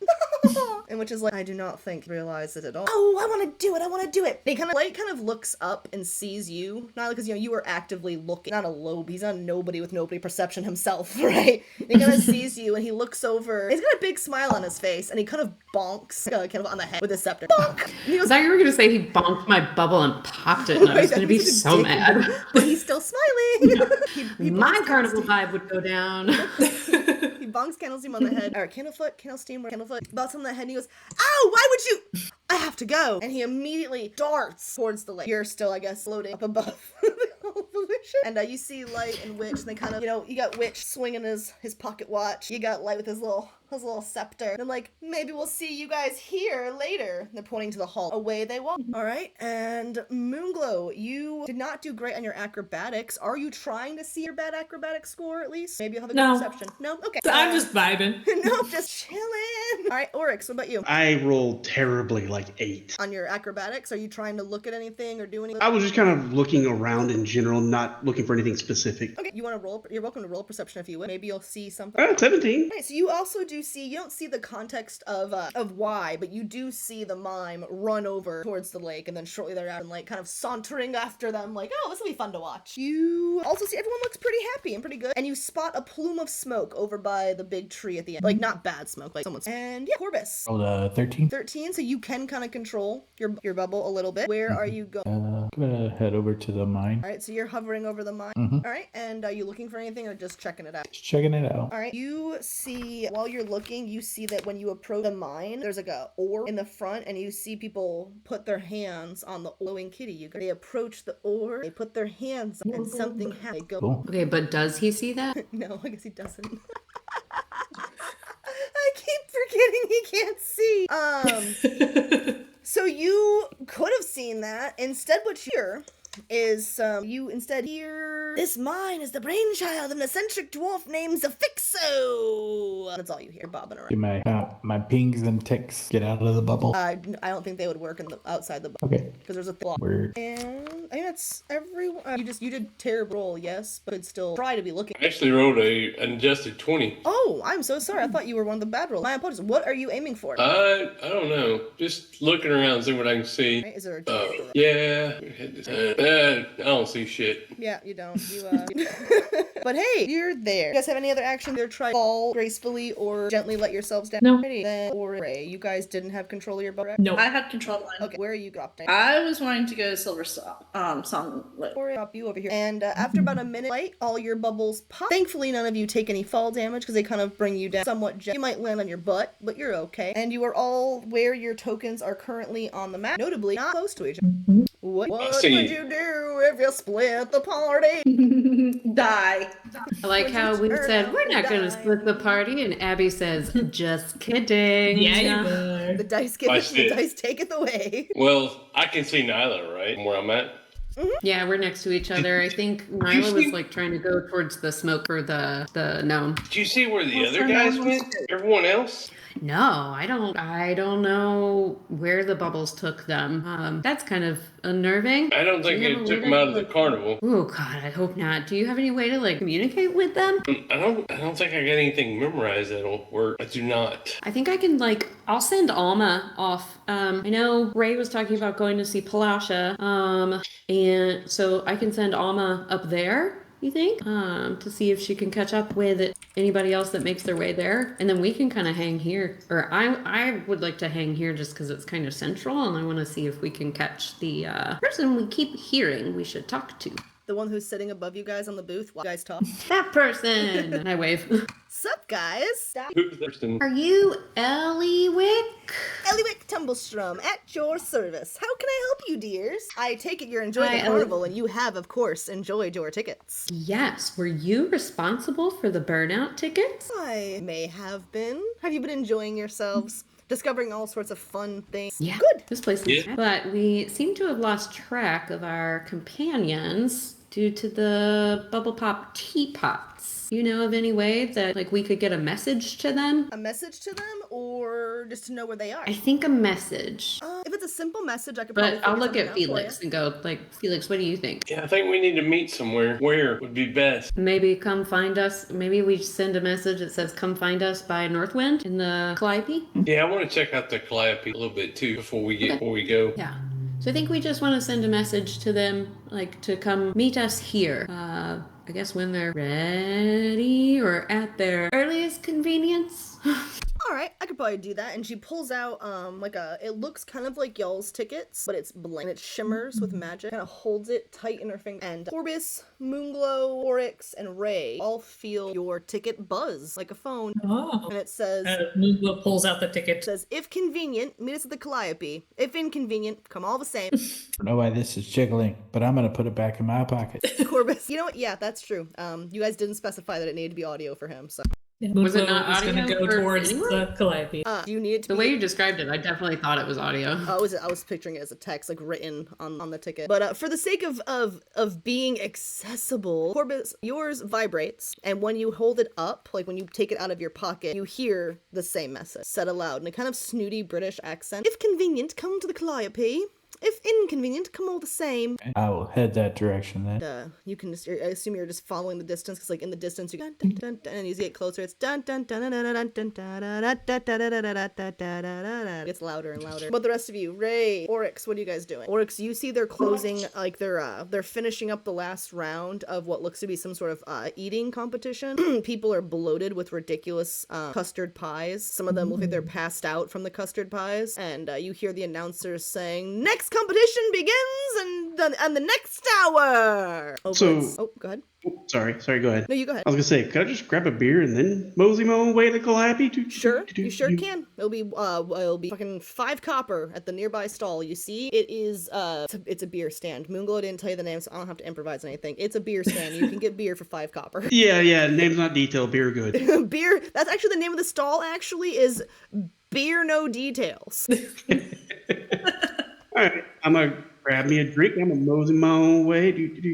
And Witch is I do not think he realizes it at all. Oh, I want to do it. I want to do it. They Light kind of looks up and sees you, not because you were actively looking. Not a lobe. He's not a nobody with nobody perception himself, right? He kind of sees you, and he looks over. He's got a big smile on his face, and he kind of bonks kind of on the head with his scepter. Bonk! I thought you were going to say he bonked my bubble and popped it, and I was going to be so mad. But he's still smiling. he My carnival vibe would go down. He bonks Candlesteam on the head. Or Candlefoot bounks on the head, and he goes, "Ow! Why would you? I have to go!" And he immediately darts towards the lake. You're still, I guess, floating up above the illusion. And you see Light and Witch, and they kind of, you got Witch swinging his pocket watch. You got Light with his little scepter. And maybe we'll see you guys here later. And they're pointing to the hall. Away they walk. All right. And Moonglow, you did not do great on your acrobatics. Are you trying to see your bad acrobatic score at least? Maybe you'll have a good perception. No? Okay. I'm just vibing. Nope, just chilling. All right, Oryx, what about you? I rolled terribly, 8. On your acrobatics, are you trying to look at anything or do anything? I was just kind of looking around in general, not looking for anything specific. Okay, you want to roll? You're welcome to roll perception if you would. Maybe you'll see something. 17. Right, so you also do see, you don't see the context of why, but you do see the mime run over towards the lake, and then shortly thereafter, and kind of sauntering after them, oh, this will be fun to watch. You also see everyone looks pretty happy and pretty good, and you spot a plume of smoke over by the big tree at the end. Not bad smoke, someone's. And yeah, Corbus. Oh, 13. 13, so you can kind of control your bubble a little bit. Where are you going? I'm gonna head over to the mine. All right, so you're hovering over the mine. Mm-hmm. All right, and are you looking for anything or just checking it out? Just checking it out. All right, you see, while you're looking, you see that when you approach the mine, there's a ore in the front, and you see people put their hands on the glowing kitty. They approach the ore, they put their hands on, and something happens. They go, Cool. Okay, but does he see that? no, I guess he doesn't. I keep forgetting he can't see. So you could have seen that. Instead, what you hear is you instead hear, "This mine is the brainchild of an eccentric dwarf named Zafixo." That's all you hear bobbing around. Do my pings and ticks get out of the bubble? I don't think they would work outside the bubble. Okay. Because there's a block. Word. And I think that's everyone. You did terrible roll, yes, but could still try to be looking. I actually rolled an adjusted 20. Oh, I'm so sorry. I thought you were one of the bad rolls. My apologies. What are you aiming for? I don't know. Just looking around, see what I can see. Right, is there a Yeah. I don't see shit. Yeah, you don't. But hey, you're there. You guys have any other action? Either try to fall gracefully or gently let yourselves down. No. Then, or Ray, you guys didn't have control of your boat. No. I had control line. Okay, where are you dropping? I was wanting to go to Silver Song. Or drop you over here. And after about a minute, light, all your bubbles pop. Thankfully, none of you take any fall damage because they kind of bring you down somewhat gently. You might land on your butt, but you're okay. And you are all where your tokens are currently on the map. Notably, not close to each other. What would you do if you split the party? Die. I like how we said we're not going to split the party, and Abby says, "Just kidding." Yeah, you were. The dice take it away. Well, I can see Nyla, right? From where I'm at. Yeah, we're next to each other. I think Nyla was like trying to go towards the smoke for the gnome. Did you see where the other guys went? Everyone else? No, I don't know where the bubbles took them. That's kind of unnerving. I don't think they took them out of the carnival. Oh God, I hope not. Do you have any way to like communicate with them? I don't think I got anything memorized that'll work. I do not. I think I can I'll send Alma off. I know Ray was talking about going to see Palasha. And so I can send Alma up there. You think? To see if she can catch up with anybody else that makes their way there. And then we can kind of hang here. Or I would like to hang here just because it's kind of central and I want to see if we can catch the person we keep hearing we should talk to. The one who's sitting above you guys on the booth while you guys talk. That person! And I wave. Sup, guys? Who's the person? Are you Ellywick? Ellywick Tumblestrum, at your service. How can I help you, dears? I take it you're enjoying Hi, the carnival, and you have, of course, enjoyed your tickets. Yes. Were you responsible for the burnout tickets? I may have been. Have you been enjoying yourselves? Discovering all sorts of fun things. Yeah. Good. This place is But we seem to have lost track of our companions due to the bubble pop teapots. You know of any way that we could get a message to them? A message to them, or just to know where they are? I think a message. If it's a simple message, I could probably But I'll look figure at something out for Felix and go, Felix, what do you think? Yeah, I think we need to meet somewhere. Where would be best? Maybe come find us. Maybe we send a message that says, come find us by Northwind in the Calliope. Yeah, I want to check out the Calliope a little bit too before we go. Yeah. So I think we just want to send a message to them, to come meet us here. I guess when they're ready or at their earliest convenience. All right, I could probably do that. And she pulls out it looks kind of like y'all's tickets, but it's blank. It shimmers with magic. Kind of holds it tight in her finger. And Corbus, Moonglow, Oryx, and Ray all feel your ticket buzz like a phone. Oh. And it says, Moonglow pulls out the ticket. It says, if convenient, meet us at the Calliope. If inconvenient, come all the same. I don't know why this is jiggling, but I'm going to put it back in my pocket. Corbus, you know what? Yeah, that's true. You guys didn't specify that it needed to be audio for him, so. Was it not going to audio go for towards anyone? the Calliope? Do you need it to The be... way you described it, I definitely thought it was audio. I was picturing it as a text, written on the ticket. But for the sake of being accessible, Corbus, yours vibrates, and when you hold it up, when you take it out of your pocket, you hear the same message said aloud in a kind of snooty British accent. If convenient, come to the Calliope. If inconvenient, come all the same. I will head that direction then. You can just, I assume you're just following the distance, because in the distance you dun, dun, dun, dun, and as you get closer, it's dun dun dun dun dun dun dun dun It gets louder and louder. But the rest of you, Ray, Oryx, what are you guys doing? Oryx, you see they're closing, they're finishing up the last round of what looks to be some sort of eating competition. People are bloated with ridiculous custard pies. Some of them look like they're passed out from the custard pies, and you hear the announcers saying, "Next competition begins and the next hour." So- go ahead. Sorry, go ahead. No, you go ahead. I was gonna say, could I just grab a beer and then mosey my own way to Calliope? Sure, you sure can. It'll be fucking 5 copper at the nearby stall. You see, it is it's a beer stand. Moonglow didn't tell you the name, so I don't have to improvise anything. It's a beer stand. You can get beer for 5 copper. Yeah, name's not detailed, beer good. Beer. That's actually the name of the stall. Actually, is Beer No Details. Alright, I'm gonna grab me a drink. I'm gonna mosey my own way, and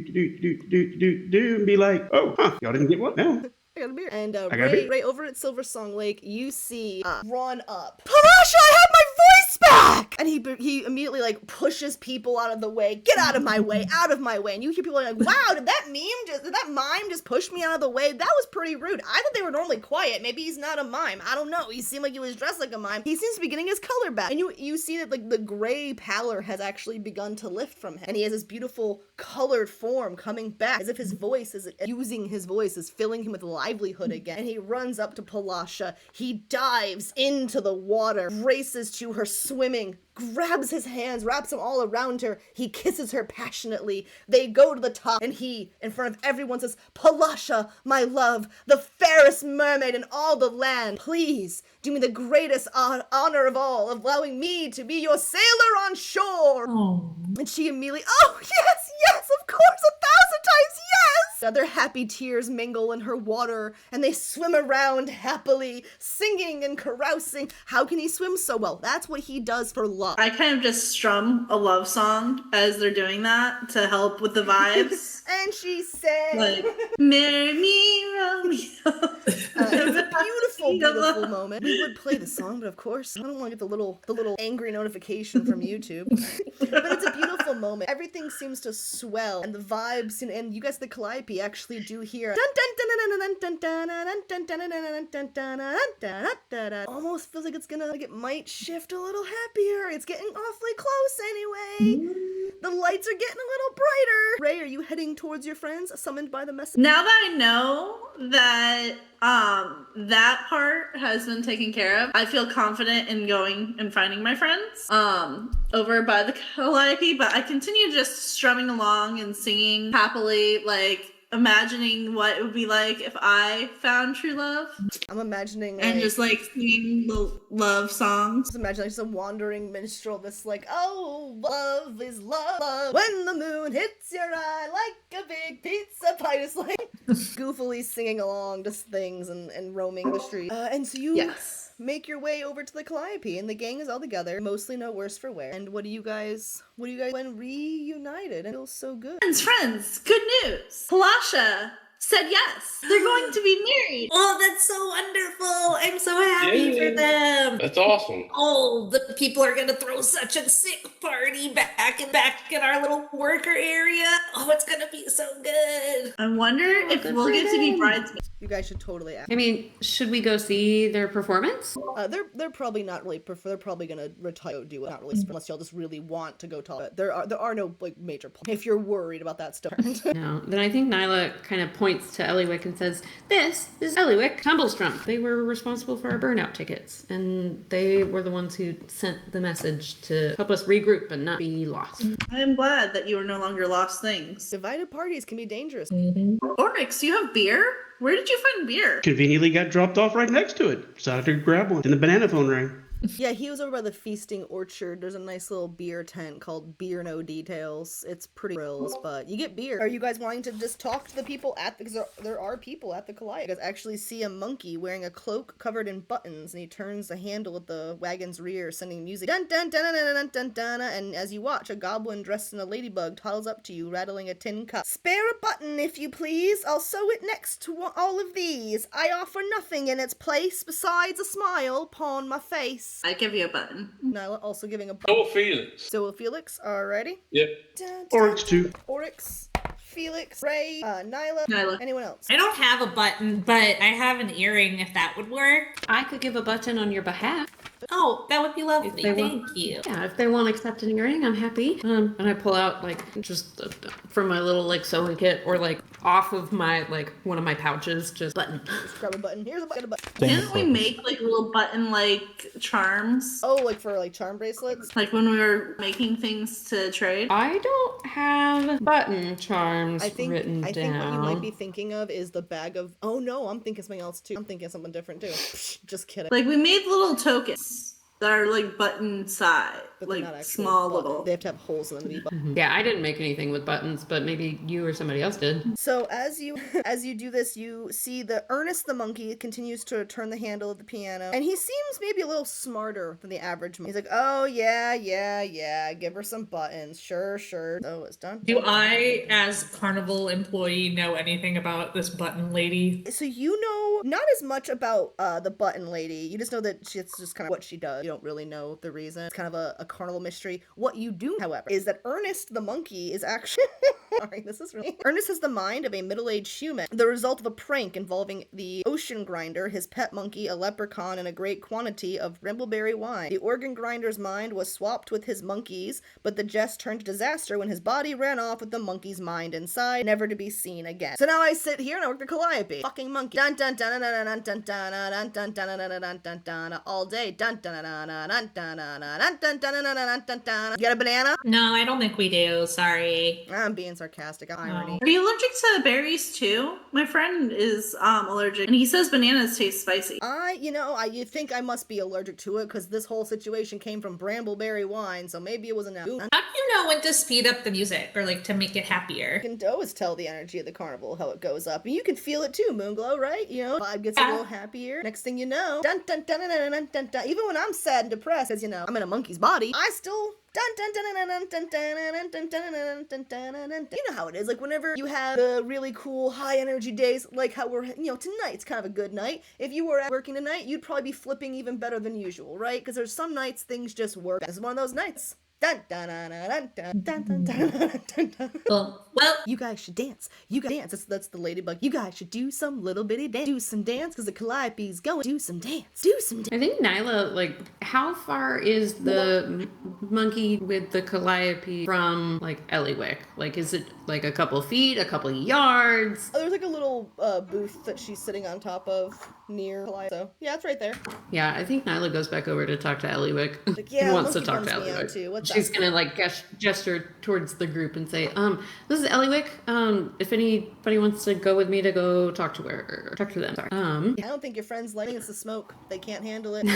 be like, oh, huh, y'all didn't get one? No. I got a beer. And I got a beer. Ray, over at Silver Song Lake, you see run up. Palasha, I have my voice back! And he immediately like pushes people out of the way. Get out of my way, out of my way. And you hear people like, wow, did that mime just push me out of the way? That was pretty rude. I thought they were normally quiet. Maybe he's not a mime. I don't know. He seemed like he was dressed like a mime. He seems to be getting his color back. And you see that like the gray pallor has actually begun to lift from him. And he has this beautiful colored form coming back as if his voice is filling him with livelihood again. And he runs up to Palasha. He dives into the water, races to her swimming, grabs his hands, wraps them all around her. He kisses her passionately. They go to the top, and he, in front of everyone, says, Palasha, my love, the fairest mermaid in all the land, please do me the greatest honor of all, of allowing me to be your sailor on shore. Oh. And she immediately, oh, yes, of course, 1,000 times yes! Other happy tears mingle in her water, and they swim around happily, singing and carousing. How can he swim so well? That's what he does for love. I kind of just strum a love song as they're doing that to help with the vibes. And she said, like, marry me, Romeo. It's a beautiful moment. We would play the song, but of course, I don't want to get the little angry notification from YouTube. But it's a beautiful moment. Everything seems to swell, and the vibes, and you guys, the Calliope, actually do hear almost feels like it's gonna, like it might shift a little happier. It's getting awfully close anyway. The lights are getting a little brighter. Ray, are you heading towards your friends summoned by the message? Now that I know that that part has been taken care of, I feel confident in going and finding my friends over by the Calliope, but I continue just strumming along and singing happily, like imagining what it would be like if I found true love. I'm imagining and just like singing the love songs. Just imagine like just a wandering minstrel that's like, oh, love is love when the moon hits your eye like a big pizza pie, just like goofily singing along to things and roaming the street. And so you make your way over to the Calliope, and the gang is all together, mostly no worse for wear. And what do you guys when reunited? It feels so good. Friends, good news. Palasha said yes. They're going to be married. Oh, that's so wonderful. I'm so happy for them. That's awesome. Oh, the people are going to throw such a sick party back in our little worker area. Oh, it's going to be so good. I wonder if we'll get to be bridesmaids. You guys should totally ask. I mean, should we go see their performance? They're probably not really they're probably gonna retire, do it, not really, unless y'all just really want to go talk. But there are no like major plans if you're worried about that stuff. No. Then I think Nyla kind of points to Ellywick and says, "This is Ellywick, Tumblestrum. They were responsible for our burnout tickets, and they were the ones who sent the message to help us regroup and not be lost." I am glad that you are no longer lost things. Divided parties can be dangerous. Oryx, you have beer? Where did you find beer? Conveniently got dropped off right next to it. So I had to grab one. And the banana phone rang. Yeah, he was over by the Feasting Orchard. There's a nice little beer tent called Beer No Details. It's pretty grills, but you get beer. Are you guys wanting to just talk to the people because there are people at the Calliope. You guys actually see a monkey wearing a cloak covered in buttons, and he turns the handle at the wagon's rear, sending music. Dun dun dun dun dun dun dun dun. And as you watch, a goblin dressed in a ladybug toddles up to you, rattling a tin cup. Spare a button, if you please. I'll sew it next to all of these. I offer nothing in its place besides a smile upon my face. I give you a button. Nyla also giving a button. So will Felix. So will Felix. Alrighty. Yep. Oryx too. Oryx, Felix, Ray, Nyla. Anyone else? I don't have a button, but I have an earring if that would work. I could give a button on your behalf. Oh, that would be lovely. Thank you. Yeah, if they won't accept an earring, I'm happy. And I pull out like just from my little like sewing kit or like off of my like one of my pouches, just button. Just grab a button. Here's a button. Didn't we make like little button like charms? Oh, like for like charm bracelets? Like when we were making things to trade? I don't have button charms written down. I think what you might be thinking of is the bag of. Oh no, I'm thinking something else too. I'm thinking something different too. Just kidding. Like we made little tokens that are like button size, But they're like not actually small buttons. little. They have to have holes in them to be buttons. Yeah, I didn't make anything with buttons, but maybe you or somebody else did. So as you do this, you see the Ernest the monkey continues to turn the handle of the piano, and he seems maybe a little smarter than the average monkey. He's like, oh yeah, give her some buttons, sure. Oh, it's done. Do I, as carnival employee, know anything about this button lady? So you know not as much about the button lady. You just know that it's just kind of what she does. You don't really know the reason. It's kind of a carnival mystery. What you do, however, is that Ernest the monkey is actually sorry, this is really Ernest has the mind of a middle-aged human, the result of a prank involving the ocean grinder, his pet monkey, a leprechaun, and a great quantity of brambleberry wine. The organ grinder's mind was swapped with his monkey's, but the jest turned to disaster when his body ran off with the monkey's mind inside, never to be seen again. So now I sit here and I work the calliope. Fucking monkey. Dun dun dun dun dun dun dun dun dun dun dun dun dun dun all day. Dun dun dun dun dun dun dun dun dun dun dun dun dun. You got a banana? No, I don't think we do. Sorry. I'm being sarcastic. Irony. Are you allergic to berries too? My friend is allergic, and he says bananas taste spicy. You think I must be allergic to it because this whole situation came from brambleberry wine, so maybe it was a no. How do you know when to speed up the music or like to make it happier? You can always tell the energy of the carnival, how it goes up. And you can feel it too, Moonglow, right? You know, vibe gets a little happier. Next thing you know, dun dun dun dun dun dun dun dun. Even when I'm sad and depressed, as you know, I'm in a monkey's body, I still dun dun dun dun dun dun dun dun dun dun dun dun dun. You know how it is. Like whenever you have the really cool high energy days, like how we're, tonight's kind of a good night. If you were working tonight, you'd probably be flipping even better than usual, right? Because there's some nights things just work. This is one of those nights. Dun dun dun dun dun dun dun dun dun dun. Well, You guys should dance. You guys dance. That's the ladybug. You guys should do some little bitty dance. Do some dance because the calliope's going. Do some dance. Do some dance. I think Nyla, like, how far is the monkey with the calliope from, like, Ellywick? Like, is it, like, a couple feet, a couple yards? Oh, there's like a little booth that she's sitting on top of near Calliope. So, yeah, it's right there. Yeah, I think Nyla goes back over to talk to Ellywick. Like, yeah, He wants to monkey talk to bums me out Ellywick. too. What's She's up? gonna, like, gesture towards the group and say, this is Ellywick. If anybody wants to go with me to go talk to her, or talk to them. Sorry. I don't think your friends like it. It's the smoke. They can't handle it.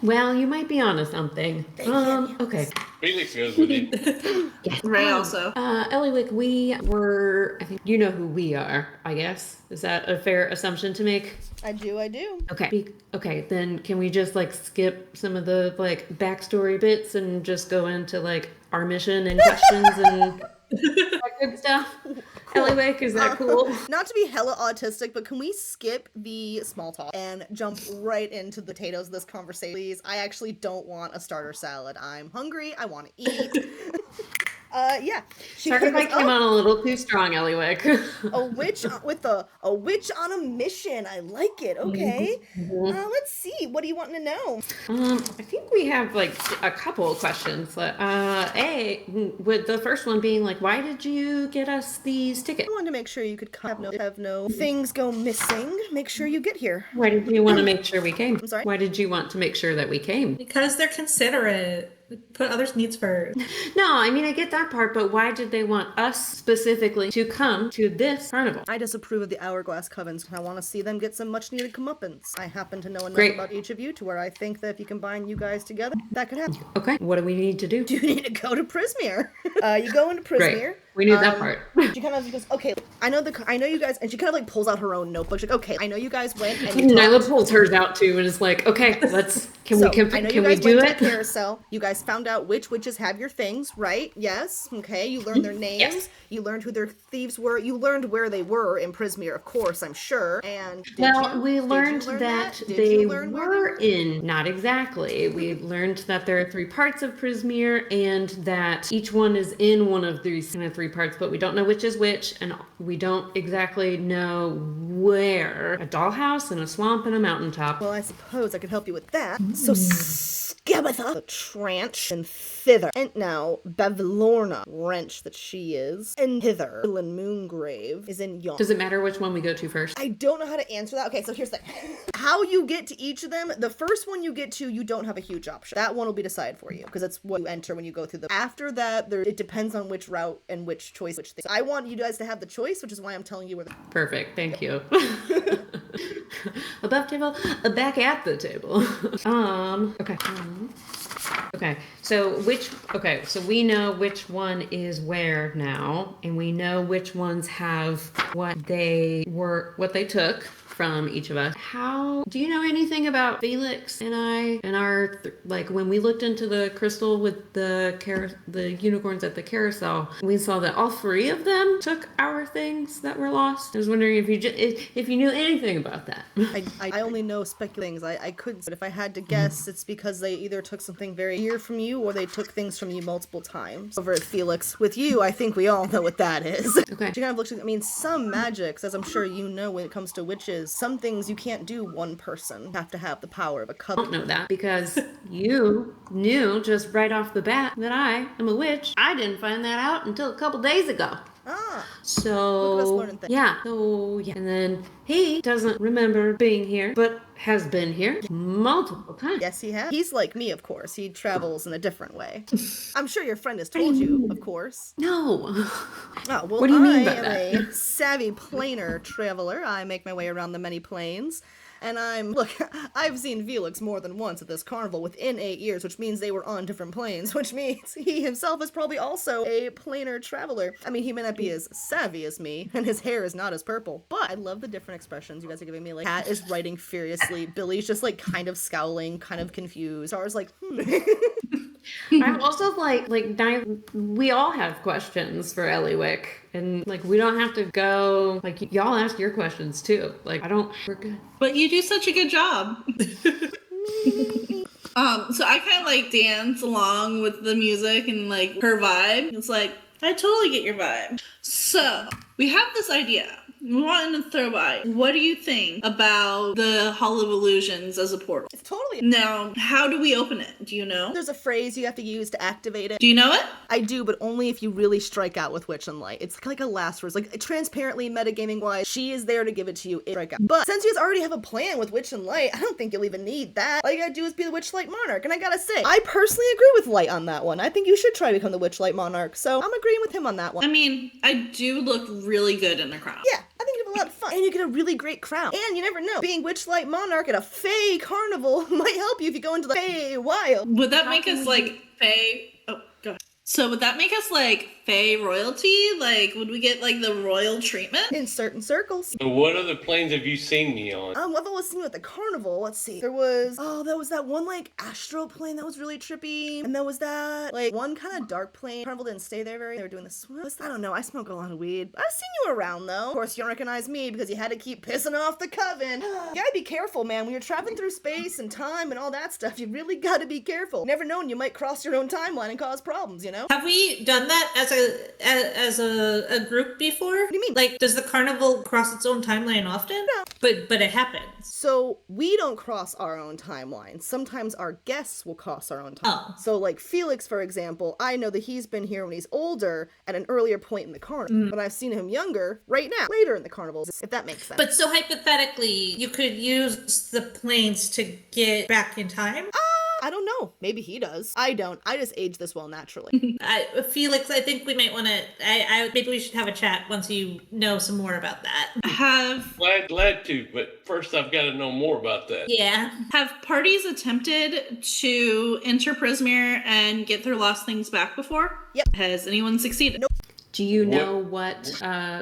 Well, you might be onto something. Okay. Felix goes with him. Yes. Ray also. Ellywick, we were, I think you know who we are, I guess. Is that a fair assumption to make? I do. Okay. Okay, then can we just like skip some of the like backstory bits and just go into like our mission and questions and that good stuff? Cool. Ellywick, is that cool? Not to be hella autistic, but can we skip the small talk and jump right into the potatoes of this conversation, please? I actually don't want a starter salad. I'm hungry. I want to eat. Yeah. Sorry if I came on a little too strong, Ellywick. A witch with a witch on a mission. I like it. Okay. Let's see. What do you want to know? I think we have like a couple of questions. With the first one being like, why did you get us these tickets? I wanted to make sure you could have no things go missing. Make sure you get here. Why did you want to make sure we came? I'm sorry? Why did you want to make sure that we came? because they're considerate. Put others' needs first. No, I mean, I get that part, but why did they want us specifically to come to this carnival? I disapprove of the Hourglass Covens. I want to see them get some much-needed comeuppance. I happen to know enough Great. about each of you to where I think that if you combine you guys together, that could happen. Okay, what do we need to do? You need to go to Prismere. You go into Prismere. Great. We knew that part. She kind of goes, okay, I know you guys, and she kind of like pulls out her own notebook. She's like, okay, I know you guys went and you Nyla pulls hers out too and is like, okay, can we I know you can we guys do went it? to the carousel. You guys found out which witches have your things, right? Yes. Okay. You learned their names. Yes. You learned who their thieves were. You learned where they were in Prismere, of course, I'm sure. And We learned that Did they you learn where they were in, not exactly. We learned that there are 3 parts of Prismere and that each one is in one of these kind of 3 parts, but we don't know which is which, and we don't exactly know where. A dollhouse and a swamp and a mountaintop. Well, I suppose I could help you with that. So, scabba Tabitha, the Tranch, and thither. And now Bavlorna, wrench that she is, and hither. Dylan Moongrave is in yon. Does it matter which one we go to first? I don't know how to answer that. Okay, so here's the thing. How you get to each of them, the first one you get to, you don't have a huge option. That one will be decided for you, because that's what you enter when you go through them. After that, it depends on which route and which choice, which thing. So I want you guys to have the choice, which is why I'm telling you where the... Perfect. Thank you. Above table, back at the table. Okay. Okay. So we know which one is where now, and we know which ones have what they took from each of us. How do you know anything about Felix and I and our like when we looked into the crystal with the unicorns at the carousel, we saw that all three of them took our things that were lost. I was wondering if you knew anything about that. I only know speculations. I couldn't, but if I had to guess, it's because they either took something very dear from you or they took things from you multiple times. Over at Felix, with you, I think we all know what that is. Okay. She kind of looks at, I mean, some magics, as I'm sure you know when it comes to witches, some things you can't do one person. You have to have the power of a couple. I don't know that because you knew just right off the bat that I am a witch. I didn't find that out until a couple days ago. Ah. So, look at us learning things. yeah. And then he doesn't remember being here, but has been here multiple times. Yes, he has. He's like me, of course. He travels in a different way. I'm sure your friend has told you, of course. No. Oh, well, What do you mean by I am that? a savvy planar traveler. I make my way around the many planes. And I've seen Felix more than once at this carnival within 8 years, which means they were on different planes, which means he himself is probably also a planar traveler. I mean, he may not be as savvy as me, and his hair is not as purple, but I love the different expressions you guys are giving me. Like, Kat is writing furiously, Billy's just, like, kind of scowling, kind of confused. Star's like, I'm also like we all have questions for Ellywick, and like we don't have to go like y'all ask your questions too. Like we're good. But you do such a good job. So I kind of like dance along with the music and like her vibe. It's like, I totally get your vibe. So we have this idea. We wanted to throw by. What do you think about the Hall of Illusions as a portal? it's totally... Now, how do we open it? Do you know? There's a phrase you have to use to activate it. Do you know it? I do, but only if you really strike out with Witch and Light. It's like a last words. Like, transparently, metagaming-wise, she is there to give it to you if you strike out. But since you guys already have a plan with Witch and Light, I don't think you'll even need that. All you gotta do is be the Witchlight Monarch. And I gotta say, I personally agree with Light on that one. I think you should try to become the Witchlight Monarch. So I'm agreeing with him on that one. I mean, I do look really good in a crown. Yeah, I think it'd be a lot of fun. And you get a really great crown. And you never know, being Witchlight Monarch at a Fey carnival might help you if you go into the Fey Wild. Would that make us like Fey? Oh, go ahead. So would that make us like Fey royalty? Like, would we get like the royal treatment? In certain circles. So what other planes have you seen me on? What was seen at the carnival? Let's see. There was that one like astral plane that was really trippy, and there was that like one kind of dark plane. Carnival didn't stay there very. They were doing the swim. I don't know. I smoke a lot of weed. I've seen you around though. Of course, you don't recognize me because you had to keep pissing off the coven. You gotta be careful, man. When you're traveling through space and time and all that stuff, you really gotta be careful. Never known you might cross your own timeline and cause problems. You know. Have we done that as a group before? What do you mean? Like, does the carnival cross its own timeline often? No. But it happens. So we don't cross our own timeline. Sometimes our guests will cross our own timeline. Oh. So like Felix, for example, I know that he's been here when he's older at an earlier point in the carnival. But I've seen him younger right now, later in the carnivals, if that makes sense. But so hypothetically, you could use the planes to get back in time? I don't know. Maybe he does. I don't. I just age this well naturally. Felix, I think we might want to. Maybe we should have a chat once you know some more about that. Glad to, but first I've got to know more about that. Yeah. Have parties attempted to enter Prismere and get their lost things back before? Yep. Has anyone succeeded? Nope. Do you know what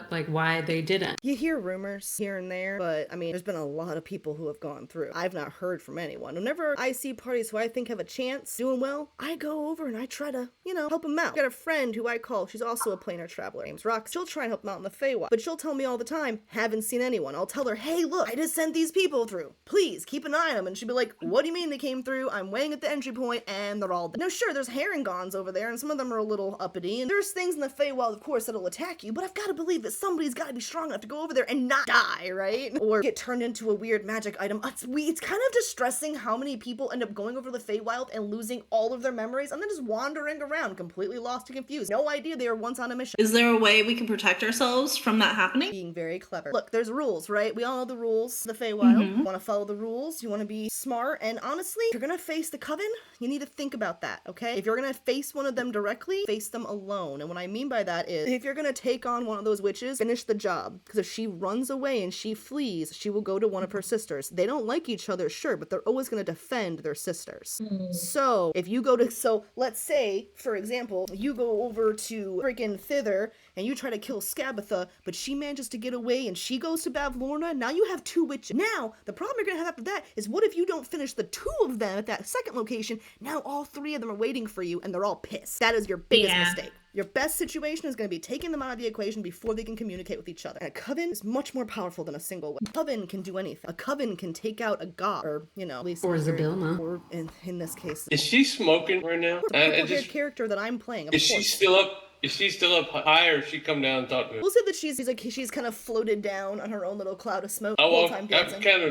like why they didn't? You hear rumors here and there, but I mean, there's been a lot of people who have gone through. I've not heard from anyone. Whenever I see parties who I think have a chance doing well, I go over and I try to, help them out. I got a friend who I call, she's also a planar traveler. Her name's Rox. She'll try and help them out in the Feywild, but she'll tell me all the time, haven't seen anyone. I'll tell her, hey, look, I just sent these people through. Please keep an eye on them. And she'll be like, what do you mean they came through? I'm weighing at the entry point and they're all dead. Now, sure, there's Herringons over there, and some of them are a little uppity, and there's things in the Feywild, of course it'll attack you, but I've got to believe that somebody's got to be strong enough to go over there and not die, right? Or get turned into a weird magic item. It's kind of distressing how many people end up going over the Feywild and losing all of their memories and then just wandering around completely lost and confused. No idea they were once on a mission. Is there a way we can protect ourselves from that happening? Being very clever. Look, there's rules, right? We all know the rules. The Feywild. You want to follow the rules. You want to be smart. And honestly, if you're going to face the Coven, you need to think about that, okay? If you're going to face one of them directly, face them alone. And what I mean by that is, if you're going to take on one of those witches, finish the job. Because if she runs away and she flees, she will go to one of her sisters. They don't like each other, sure, but they're always going to defend their sisters. So, if you go to, let's say, for example, you go over to freaking Thither and you try to kill Skabatha, but she manages to get away and she goes to Bavlorna, now you have two witches. Now, the problem you're going to have after that is what if you don't finish the two of them at that second location? Now all three of them are waiting for you and they're all pissed. That is your biggest mistake. Your best situation is going to be taking them out of the equation before they can communicate with each other. And a coven is much more powerful than a single witch. A coven can do anything. A coven can take out a god, or, at least... Or Zabilna. Or, in this case... Is she smoking right now? The character that I'm playing, of course. She still up? Is she still up high, or she come down and talk to me? We'll say that she's kind of floated down on her own little cloud of smoke the whole time dancing. I'm kind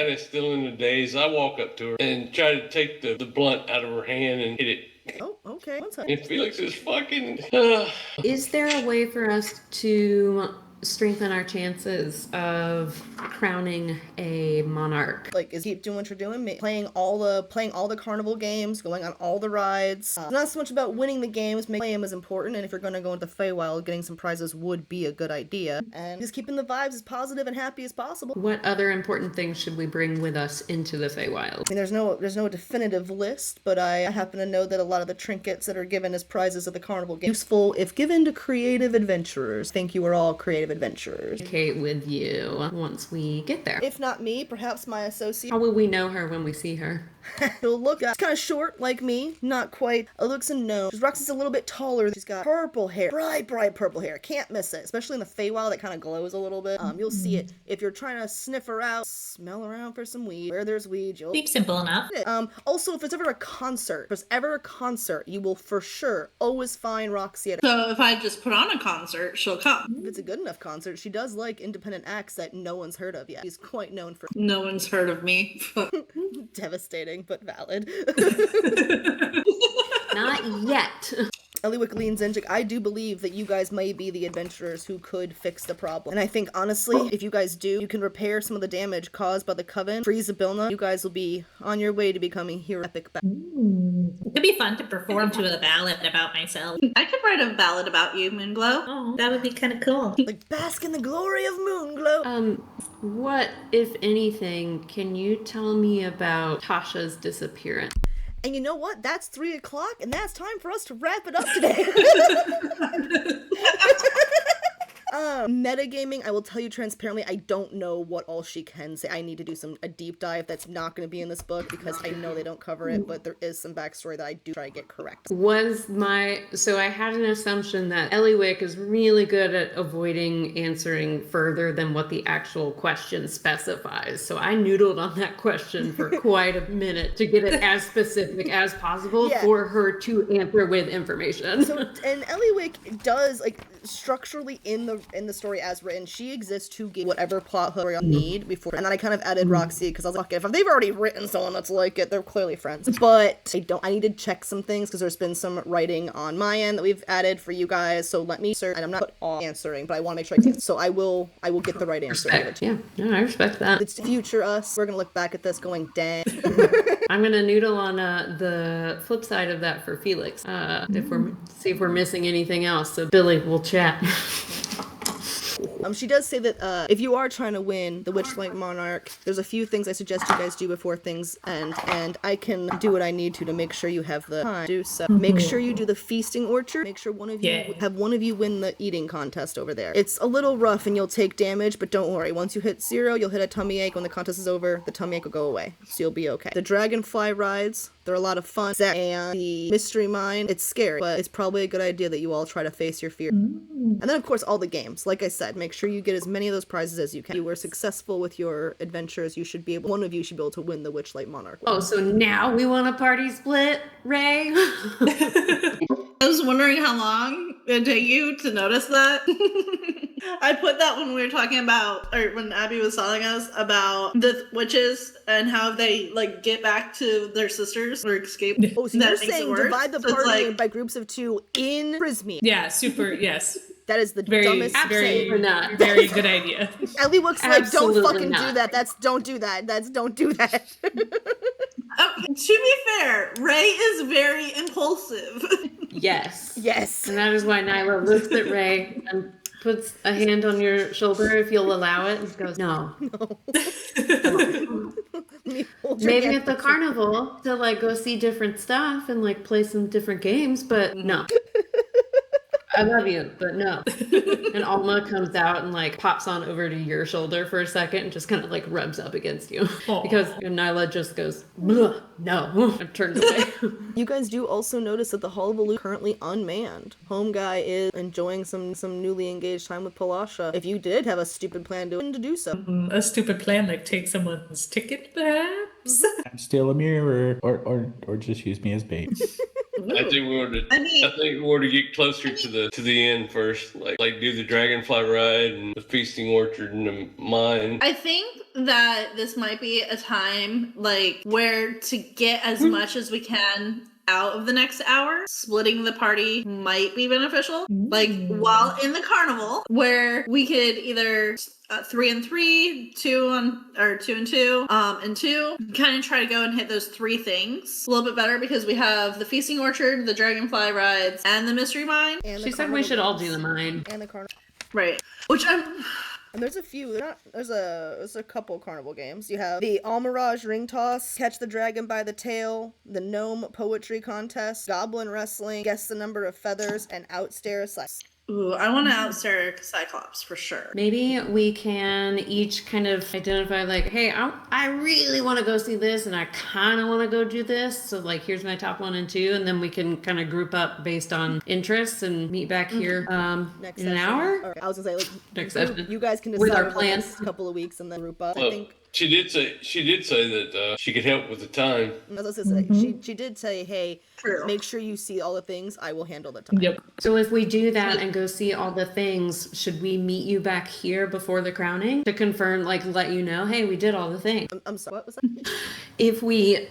of still in the daze. I walk up to her and try to take the blunt out of her hand and hit it. Oh, okay. One second. And Felix is fucking... Is there a way for us to strengthen our chances of crowning a monarch? Like, is keep doing what you're doing, playing all the carnival games, going on all the rides. Not so much about winning the games, making them as important, and if you're going to go into the Feywild, getting some prizes would be a good idea. And just keeping the vibes as positive and happy as possible. What other important things should we bring with us into the Feywild? I mean, there's no definitive list, but I happen to know that a lot of the trinkets that are given as prizes at the carnival games useful if given to creative adventurers. I think you are all creative adventurers. Okay, with you once we get there. If not me, perhaps my associate. How will we know her when we see her? She'll look kind of short like me, not quite. Looks and nose. Roxy's a little bit taller. She's got purple hair, bright purple hair. Can't miss it, especially in the Feywild. That kind of glows a little bit. You'll see it if you're trying to sniff her out. Smell around for some weed. Where there's weed, you'll. Seems simple enough. Also, if there's ever a concert, you will for sure always find Roxy at. So if I just put on a concert, she'll come. If it's a good enough concert, she does like independent acts that no one's heard of yet. She's quite known for. No one's heard of me. Devastating, but valid. Not yet. Ellywick leans in. I do believe that you guys may be the adventurers who could fix the problem. And I think, honestly, if you guys do, you can repair some of the damage caused by the Coven. Free Zabilna. You guys will be on your way to becoming hero epic. It could be fun to perform to a ballad about myself. I could write a ballad about you, Moonglow. Oh, that would be kind of cool. Like, bask in the glory of Moonglow. What, if anything, can you tell me about Tasha's disappearance? And you know what? That's 3 o'clock, and that's time for us to wrap it up today. Metagaming, I will tell you transparently, I don't know what all she can say. I need to do a deep dive that's not going to be in this book because I know they don't cover it, but there is some backstory that I do try to get correct. So I had an assumption that Ellywick is really good at avoiding answering further than what the actual question specifies. So I noodled on that question for quite a minute to get it as specific as possible for her to answer with information. So, and Ellywick does, like, structurally in the story as written, she exists to give whatever plot hook you need before. And then I kind of added Roxy because I was like, if they've already written someone that's like it, they're clearly friends. But I need to check some things because there's been some writing on my end that we've added for you guys. So let me search, and I'm not answering, but I want to make sure I can. So I will get the right answer. Yeah, I respect that. It's future us. We're gonna look back at this going, dang. I'm gonna noodle on the flip side of that for Felix. See if we're missing anything else. So Billy, we'll chat. She does say that if you are trying to win the Witchlight Monarch, there's a few things I suggest you guys do before things end, and I can do what I need to make sure you have the time to do so. Make sure you do the feasting orchard. Make sure one of you win the eating contest over there. It's a little rough and you'll take damage, but don't worry. Once you hit 0, you'll hit a tummy ache. When the contest is over, the tummy ache will go away, so you'll be okay. The dragonfly rides, they're a lot of fun. And the mystery mine, it's scary, but it's probably a good idea that you all try to face your fear. And then, of course, all the games. Like I said, make sure you get as many of those prizes as you can. If you were successful with your adventures, one of you should be able to win the Witchlight Monarch. Oh, so now we want a party split, Ray? I was wondering how long It'd take you to notice that. I put that when we were talking about, or when Abby was telling us about the witches and how they like get back to their sisters or escape. Oh, so you're saying divide the party by groups of 2 in Prismia. Yeah, super, yes. That is the Very, dumbest very, thing. not. very good idea. Ellywick's like, don't Absolutely fucking do not. that. Don't do that. Don't do that. To be fair, Ray is very impulsive. Yes. Yes. And that is why Nyla looks at Ray and puts a hand on your shoulder if you'll allow it and goes, no. Maybe at the carnival to like go see different stuff and like play some different games, but no. I love you, but no. And Alma comes out and like pops on over to your shoulder for a second and just kind of like rubs up against you. Aww. Because Nyla just goes, no, and turns away. You guys do also notice that the Hullabaloo is currently unmanned. Home guy is enjoying some newly engaged time with Palasha. If you did have a stupid plan to do so. A stupid plan like take someone's ticket, perhaps? Steal a mirror or just use me as bait. I think we want to get closer to the end first, like do the dragonfly ride and the feasting orchard and the mine. I think that this might be a time like where to get as much as we can out of the next hour, splitting the party might be beneficial. Like while in the carnival, where we could either 3 and 3, 2 and 2, and 2. Kind of try to go and hit those 3 things a little bit better because we have the feasting orchard, the dragonfly rides, and the mystery mine. She said we should all do the mine. And the carnival. Right. Which And there's a few. There's a couple carnival games. You have the Almirage Ring Toss, Catch the Dragon by the Tail, the Gnome Poetry Contest, Goblin Wrestling, Guess the Number of Feathers, and Outstare Cyclops. Ooh, I want to outstare Cyclops for sure. Maybe we can each kind of identify like, hey, I really want to go see this and I kind of want to go do this. So like, here's my top 1 and 2. And then we can kind of group up based on interests and meet back here Next in an session. hour. All right, I was gonna say, like, Next session. you guys can With decide our over the plans. next couple of weeks and then group up. Well, I think. she did say that she could help with the time. I was gonna say, she did say, hey, True. make sure you see all the things. I will handle the time. Yep. So if we do that and go see all the things, should we meet you back here before the crowning to confirm, like let you know, hey, we did all the things? I'm sorry, what was that? If we,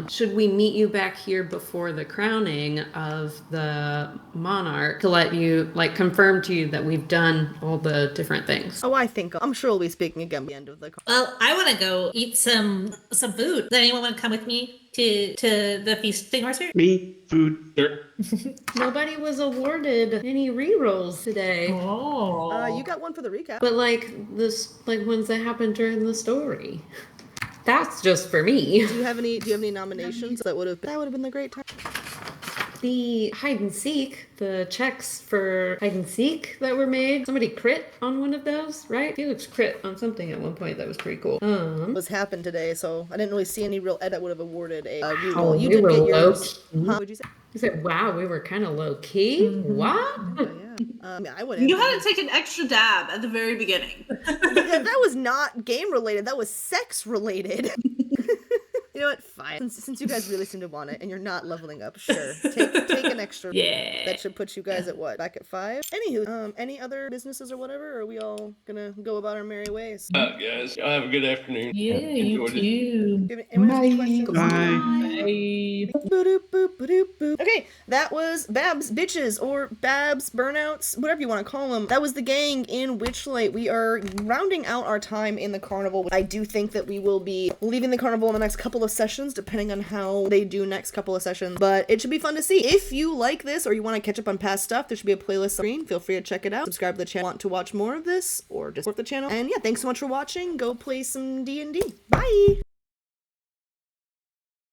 should we meet you back here before the crowning of the monarch to let you, like confirm to you that we've done all the different things? Oh, I'm sure we'll be speaking again by the end of the Well, I want to go eat some food. Does anyone want to come with me to the feasting orchard? Me, food. Sure. Nobody was awarded any rerolls today. Oh. You got one for the recap. But like ones that happened during the story. That's just for me. Do you have any nominations that would have been the great time? The hide and seek, the checks for hide and seek that were made. Somebody crit on one of those, right? Felix crit on something at one point that was pretty cool. Was happened today, so I didn't really see any real ed that would have awarded a reroll. Oh, You we did were get yours. low-key. Huh? What'd you say? You said, wow, we were kind of low key. What? I went. You had to take an extra dab at the very beginning. That was not game related. That was sex related. You know what? Fine. Since you guys really seem to want it, and you're not leveling up, sure. Take an extra. Yeah. That should put you guys at what? Back at 5. Anywho, any other businesses or whatever? Or are we all gonna go about our merry ways? Guys, y'all have a good afternoon. Yeah, you Enjoyed it. too. Do you have anyone have any questions? Bye. Bye. Okay, that was Babs Bitches or Babs Burnouts, whatever you want to call them. That was the gang in Witchlight. We are rounding out our time in the carnival. I do think that we will be leaving the carnival in the next couple of sessions, depending on how they do next couple of sessions. But it should be fun to see. If you like this or you want to catch up on past stuff, there should be a playlist on the screen. Feel free to check it out. Subscribe to the channel. Want to watch more of this or just support the channel. And yeah, thanks so much for watching. Go play some D&D. Bye!